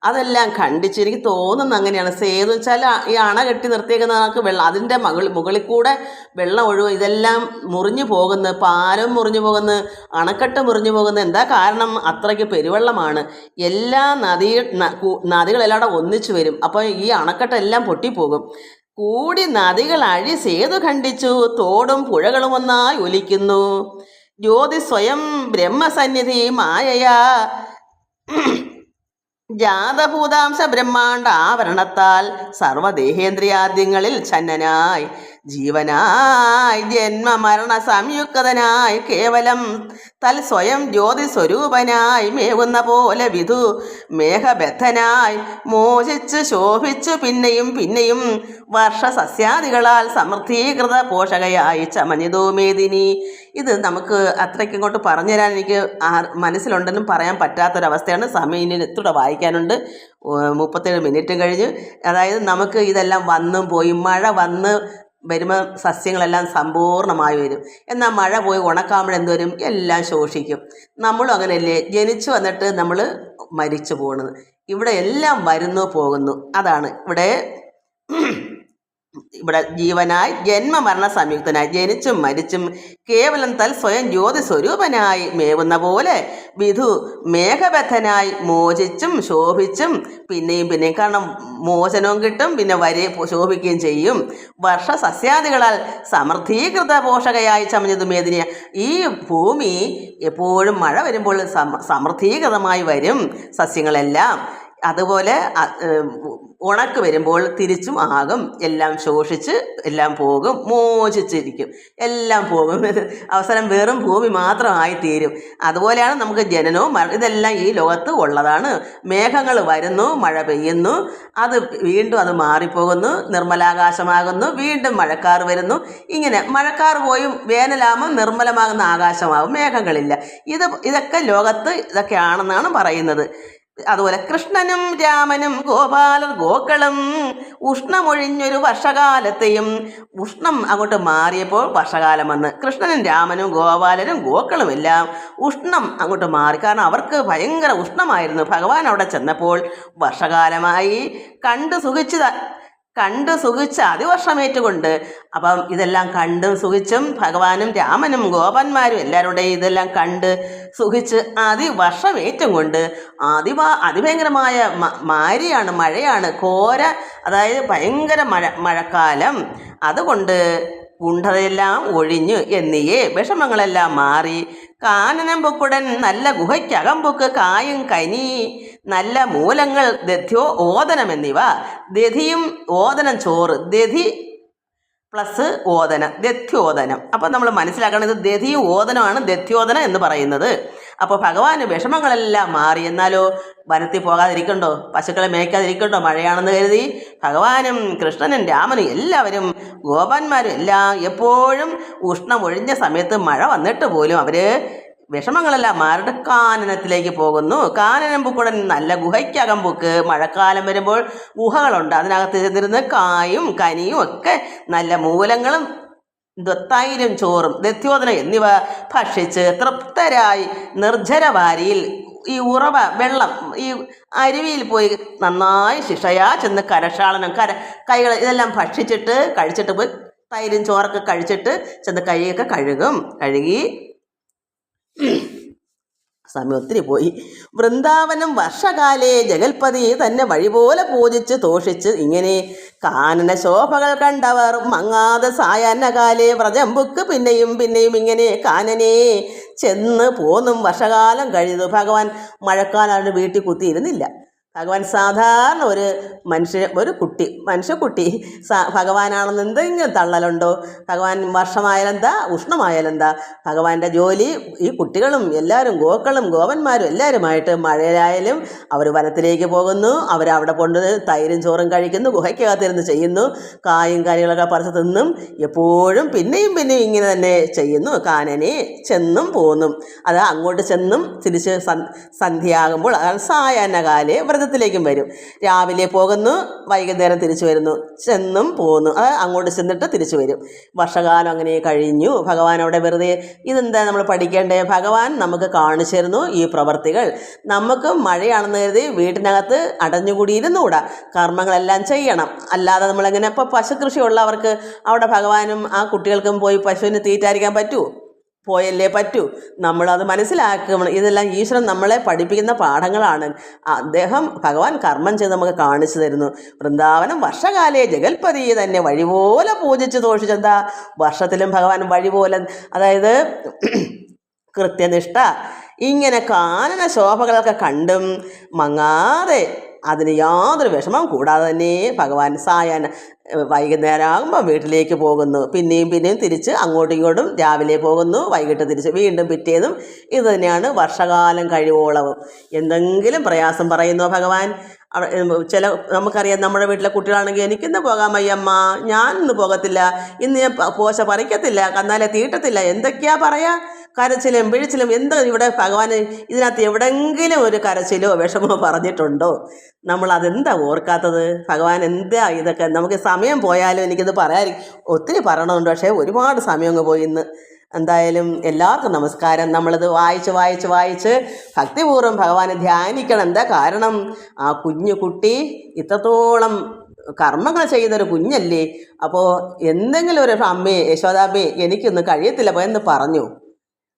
അതെല്ലാം ഖണ്ഡിച്ച്, എനിക്ക് തോന്നുന്നു അങ്ങനെയാണ്. സേതു വെച്ചാൽ ഈ അണ കെട്ടി നിർത്തിയേക്കുന്ന ആൾക്ക് വെള്ളം അതിൻ്റെ മുകളിൽ കൂടെ വെള്ളം ഒഴുകും. ഇതെല്ലാം മുറിഞ്ഞു പോകുന്നു, പാലം മുറിഞ്ഞു പോകുന്നു, അണക്കെട്ട് മുറിഞ്ഞു പോകുന്നു. എന്താ കാരണം? അത്രയ്ക്ക് പെരുവെള്ളമാണ്. എല്ലാ നദികളെല്ലാം അവിടെ ഒന്നിച്ചു വരും. അപ്പോൾ ഈ അണക്കെട്ടെല്ലാം പൊട്ടിപ്പോകും. കൂടി നദികൾ സേതു ഖണ്ഡിച്ചു തോടും പുഴകളും ഒന്നായി ഒലിക്കുന്നു. ജ്യോതി സ്വയം ബ്രഹ്മസന്നിധി മായയാ ജാതഭൂതാംശ ബ്രഹ്മാണ്ട ആവരണത്താൽ സർവദേഹേന്ദ്രിയാദ്യങ്ങളിൽ ഛന്നനായി ജീവനായി ജന്മമരണ സംയുക്തനായി കേവലം സ്വയം ജ്യോതി സ്വരൂപനായി മേവുന്ന പോലെ വിധു മേഘബദ്ധനായി മോചിച്ച് ശോഭിച്ചു പിന്നെയും വർഷസസ്യാദികളാൽ സമൃദ്ധീകൃത പോഷകയായി ചമഞ്ഞിതോ മേദിനി. ഇത് നമുക്ക് അത്രയ്ക്ക് ഇങ്ങോട്ട് പറഞ്ഞുതരാൻ എനിക്ക് മനസ്സിലുണ്ടെന്നും പറയാൻ പറ്റാത്തൊരവസ്ഥയാണ്. സമയം ഇനി എത്ര വായിക്കാനുണ്ട്. 37 മിനിറ്റും കഴിഞ്ഞ്. അതായത് നമുക്ക് ഇതെല്ലാം വന്നും പോയി, മഴ വന്ന് വരുമ്പോൾ സസ്യങ്ങളെല്ലാം സമ്പൂർണ്ണമായി വരും. എന്നാൽ മഴ പോയി ഉണക്കാകുമ്പോഴെന്തുവരും? എല്ലാം ശോഷിക്കും. നമ്മളും അങ്ങനെയല്ലേ, ജനിച്ചു വന്നിട്ട് നമ്മൾ മരിച്ചു പോകുന്നത്. ഇവിടെ എല്ലാം വരുന്നു പോകുന്നു. അതാണ് ഇവിടെ ജീവനായി ജന്മമരണ സംയുക്തനായി ജനിച്ചും മരിച്ചും കേവലം സ്വയം ജ്യോതി സ്വരൂപനായി മേവുന്ന പോലെ വിധു മേഘബദ്ധനായി മോചിച്ചും ശോഭിച്ചും പിന്നെയും കാരണം മോചനവും കിട്ടും, പിന്നെ ശോഭിക്കുകയും ചെയ്യും. വർഷസസ്യാദികളാൽ സമൃദ്ധീകൃത പോഷകയായി ചമഞ്ഞതു മേദിനിയ. ഈ ഭൂമി എപ്പോഴും മഴ വരുമ്പോൾ സമൃദ്ധീകൃതമായി വരും സസ്യങ്ങളെല്ലാം. അതുപോലെ ഉണക്ക് വരുമ്പോൾ തിരിച്ചും ആകും. എല്ലാം ശോഷിച്ച് എല്ലാം പോകും, മോചിച്ചിരിക്കും, എല്ലാം പോകും. അവസാനം വെറും ഭൂമി മാത്രമായി തീരും. അതുപോലെയാണ് നമുക്ക് ജനനവും ഇതെല്ലാം ഈ ലോകത്ത് ഉള്ളതാണ്. മേഘങ്ങൾ വരുന്നു, മഴ പെയ്യുന്നു, അത് വീണ്ടും അത് മാറിപ്പോകുന്നു, നിർമ്മലാകാശമാകുന്നു, വീണ്ടും മഴക്കാർ വരുന്നു. ഇങ്ങനെ മഴക്കാർ പോയും വേനലാകുമ്പോൾ നിർമ്മലമാകുന്ന ആകാശമാകും, മേഘങ്ങളില്ല. ഇതൊക്കെ ലോകത്ത് ഇതൊക്കെയാണെന്നാണ് പറയുന്നത്. അതുപോലെ കൃഷ്ണനും രാമനും ഗോക്കളും ഉഷ്ണമൊഴിഞ്ഞൊരു വർഷകാലത്തെയും, ഉഷ്ണം അങ്ങോട്ട് മാറിയപ്പോൾ വർഷകാലം വന്ന് കൃഷ്ണനും രാമനും ഗോപാലനും ഗോക്കളും എല്ലാം ഉഷ്ണം അങ്ങോട്ട് മാറി. കാരണം അവർക്ക് ഭയങ്കര ഉഷ്ണമായിരുന്നു. ഭഗവാൻ അവിടെ ചെന്നപ്പോൾ വർഷകാലമായി. കണ്ടു സുഖിച്ച് അതിവർഷമേറ്റുകൊണ്ട്. അപ്പം ഇതെല്ലാം കണ്ടും സുഖിച്ചും ഭഗവാനും രാമനും ഗോപന്മാരും എല്ലാവരുടെയും ഇതെല്ലാം കണ്ട് സുഖിച്ച് അതിവർഷമേറ്റും കൊണ്ട് അതിഭയങ്കരമായ മാരിയാണ്, മഴയാണ്, അതായത് ഭയങ്കര മഴക്കാലം. അതുകൊണ്ട് കുണ്ഠതയെല്ലാം ഒഴിഞ്ഞു എന്നിയേ വിഷമങ്ങളെല്ലാം മാറി. കാനനം പൊക്കുടൻ നല്ല ഗുഹയ്ക്കകമ്പുക്ക് കായും കനി നല്ല മൂലങ്ങൾ ദധ്യോ ഓദനം എന്നിവ. ദധിയും ഓദനം ചോറ്, ദധി പ്ലസ് ഓദനം, ദധ്യോദനം. അപ്പം നമ്മൾ മനസ്സിലാക്കണം, ഇത് ദധിയും ഓദനമാണ് ദധ്യോദനം എന്ന് പറയുന്നത്. അപ്പോൾ ഭഗവാന് വിഷമങ്ങളെല്ലാം മാറി. എന്നാലോ വനത്തിൽ പോകാതിരിക്കണ്ടോ, പശുക്കളെ മേയ്ക്കാതിരിക്കണ്ടോ, മഴയാണെന്ന് കരുതി ഭഗവാനും കൃഷ്ണനും രാമനും എല്ലാവരും ഗോപന്മാരും എല്ലാം എപ്പോഴും ഉഷ്ണം ഒഴിഞ്ഞ സമയത്ത് മഴ വന്നിട്ട് പോലും അവർ വിഷമങ്ങളെല്ലാം മാറിയിട്ട് കാനനത്തിലേക്ക് പോകുന്നു. കാനനം പൂക്കുടൻ നല്ല ഗുഹയ്ക്കകം പൂക്ക്. മഴക്കാലം വരുമ്പോൾ ഗുഹകളുണ്ട്, അതിനകത്ത് ചെന്നിരുന്ന് കായും കനിയും ഒക്കെ നല്ല മൂലങ്ങളും തൈരും ചോറും ദധ്യോദനം എന്നിവ ഭക്ഷിച്ച് തൃപ്തരായി നിർജ്ജരവാരിയിൽ ഈ ഉറവ വെള്ളം ഈ അരുവിയിൽ പോയി നന്നായി ശിഷയാ ചെന്ന് കരക്ഷാളനം കൈകൾ ഇതെല്ലാം കഴിച്ചിട്ട് പോയി തൈരും ചോറൊക്കെ കഴിച്ചിട്ട് ചെന്ന് കൈയൊക്കെ കഴുകി സമയം ഒത്തിരി പോയി. വൃന്ദാവനം വർഷകാലേ ജഗൽപതി തന്നെ വഴിപോലെ പൂജിച്ച് തോഷിച്ച് ഇങ്ങനെ കാനന ശോഭകൾ കണ്ടവർ മങ്ങാതെ സായാഹ്നകാലേ വ്രജംബുക്ക് പിന്നെയും ഇങ്ങനെ കാനനെ ചെന്ന് പോന്നും വർഷകാലം കഴിയുന്നു. ഭഗവാൻ മഴക്കാലം വീട്ടിൽ കുത്തിയിരുന്നില്ല. ഭഗവാൻ സാധാരണ ഒരു മനുഷ്യക്കുട്ടി ഭഗവാനാണെന്ന് എന്തെങ്കിലും തള്ളലുണ്ടോ? ഭഗവാൻ വർഷമായാലെന്താ, ഉഷ്ണമായാലെന്താ? ഭഗവാന്റെ ജോലി ഈ കുട്ടികളും എല്ലാവരും ഗോക്കളും ഗോപന്മാരും എല്ലാവരുമായിട്ട് മഴയായാലും അവർ വനത്തിലേക്ക് പോകുന്നു. അവരവിടെ കൊണ്ട് തൈരും ചോറും കഴിക്കുന്നു, ഗുഹയ്ക്കകത്തിരുന്ന് ചെയ്യുന്നു, കായും കാര്യങ്ങളൊക്കെ പറിച്ച് തിന്നും, എപ്പോഴും പിന്നെയും ഇങ്ങനെ തന്നെ ചെയ്യുന്നു. കാനനെ ചെന്നും പോന്നും, അത് അങ്ങോട്ട് ചെന്നും തിരിച്ച് സന്ധ്യയാകുമ്പോൾ സായാഹ്നകാലേ വ്രതത്തിലേക്കും വരും. രാവിലെ പോകുന്നു, വൈകുന്നേരം തിരിച്ചു വരുന്നു, ചെന്നും പോകുന്നു, അത് അങ്ങോട്ട് ചെന്നിട്ട് തിരിച്ചു വരും. വർഷകാലം അങ്ങനെ കഴിഞ്ഞു. ഭഗവാൻ അവിടെ വെറുതെ ഇതെന്താ നമ്മൾ പഠിക്കേണ്ടേ? ഭഗവാൻ നമുക്ക് കാണിച്ചു തരുന്നു ഈ പ്രവർത്തികൾ. നമുക്ക് മഴയാണെന്ന് കരുതി വീട്ടിനകത്ത് അടഞ്ഞുകൂടിയിരുന്നുകൂടാ, കർമ്മങ്ങളെല്ലാം ചെയ്യണം. അല്ലാതെ നമ്മളെങ്ങനെ ഇപ്പോൾ പശുകൃഷി ഉള്ളവർക്ക് അവിടെ ഭഗവാനും ആ കുട്ടികൾക്കും പോയി പശുവിന് തീറ്റായിരിക്കാൻ പറ്റുമോ? പോയല്ലേ പറ്റൂ. നമ്മളത് മനസ്സിലാക്കണം. ഇതെല്ലാം ഈശ്വരൻ നമ്മളെ പഠിപ്പിക്കുന്ന പാഠങ്ങളാണ്. ഭഗവാൻ കർമ്മം ചെയ്ത് നമുക്ക് കാണിച്ചു തരുന്നു. വൃന്ദാവനം വർഷകാലേ ജഗൽപതി തന്നെ വഴിപോലെ പൂജിച്ച് തോഷിച്ചെന്താ വർഷത്തിലും ഭഗവാൻ വഴിപോലെ, അതായത് കൃത്യനിഷ്ഠ ഇങ്ങനെ കാനന ശോഭകളൊക്കെ കണ്ടും മങ്ങാതെ അതിന് യാതൊരു വിഷമം കൂടാതെ തന്നെ ഭഗവാൻ വൈകുന്നേരം ആകുമ്പോൾ വീട്ടിലേക്ക് പോകുന്നു. പിന്നെയും തിരിച്ച് അങ്ങോട്ടും ഇങ്ങോട്ടും രാവിലെ പോകുന്നു, വൈകിട്ട് തിരിച്ച് വീണ്ടും പിറ്റേന്നും. ഇത് തന്നെയാണ് വർഷകാലം കഴിവോളവും. എന്തെങ്കിലും പ്രയാസം പറയുന്നോ ഭഗവാൻ? നമുക്കറിയാം, നമ്മുടെ വീട്ടിലെ കുട്ടികളാണെങ്കിൽ എനിക്കിന്ന് പോകാൻ വയ്യമ്മ, ഞാനിന്ന് പോകത്തില്ല, ഇന്ന് ഞാൻ പോശ പറിക്കത്തില്ല, കന്നാലെ തീട്ടത്തില്ല, എന്തൊക്കെയാ പറയാ, കരച്ചിലും പിഴിച്ചിലും. എന്താ ഇവിടെ ഭഗവാൻ ഇതിനകത്ത് എവിടെങ്കിലും ഒരു കരച്ചിലോ വിഷമോ പറഞ്ഞിട്ടുണ്ടോ? നമ്മളതെന്താ ഓർക്കാത്തത്? ഭഗവാൻ എന്താ ഇതൊക്കെ? നമുക്ക് സമയം പോയാലും എനിക്കിത് ഒത്തിരി പറയണമുണ്ട്, പക്ഷേ ഒരുപാട് സമയം അങ്ങ് പോയി ഇന്ന്. എന്തായാലും എല്ലാവർക്കും നമസ്കാരം. നമ്മളിത് വായിച്ച് ഭക്തിപൂർവ്വം ഭഗവാനെ ധ്യാനിക്കണം. എന്താ കാരണം? ആ കുട്ടി ഇത്രത്തോളം കർമ്മങ്ങൾ ചെയ്യുന്നൊരു കുഞ്ഞല്ലേ. അപ്പോൾ എന്തെങ്കിലും ഒരു അമ്മേ യശോദാമ്മേ എനിക്കൊന്നും കഴിയത്തില്ല എന്ന് പറഞ്ഞു.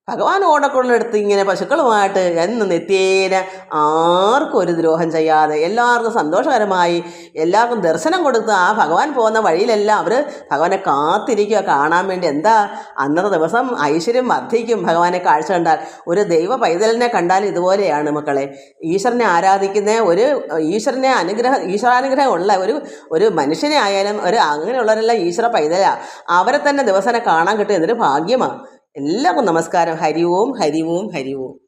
ഭഗവാൻ ഓടക്കുഴലെടുത്ത് ഇങ്ങനെ പശുക്കളുമായിട്ട് എന്ന് നിത്യേന ആർക്കും ഒരു ദ്രോഹം ചെയ്യാതെ എല്ലാവർക്കും സന്തോഷകരമായി എല്ലാവർക്കും ദർശനം കൊടുത്ത് ആ ഭഗവാൻ പോകുന്ന വഴിയിലെല്ലാം അവർ ഭഗവാനെ കാത്തിരിക്കുക കാണാൻ വേണ്ടി. എന്താ അന്നത്തെ ദിവസം ഐശ്വര്യം വർദ്ധിക്കും ഭഗവാനെ കാഴ്ച കണ്ടാൽ. ഒരു ദൈവ പൈതലിനെ കണ്ടാൽ ഇതുപോലെയാണ് മക്കളെ. ഈശ്വരനെ ആരാധിക്കുന്ന ഒരു ഈശ്വരാനുഗ്രഹം ഉള്ള ഒരു മനുഷ്യനെ ആയാലും അങ്ങനെയുള്ളവരെല്ലാം ഈശ്വര പൈതലാണ്. അവരെ തന്നെ ദിവസേന കാണാൻ കിട്ടും. എന്നൊരു ഭാഗ്യമാണ്. എല്ലാവർക്കും നമസ്കാരം. ഹരി ഓം ഹരി ഓം ഹരി ഓം.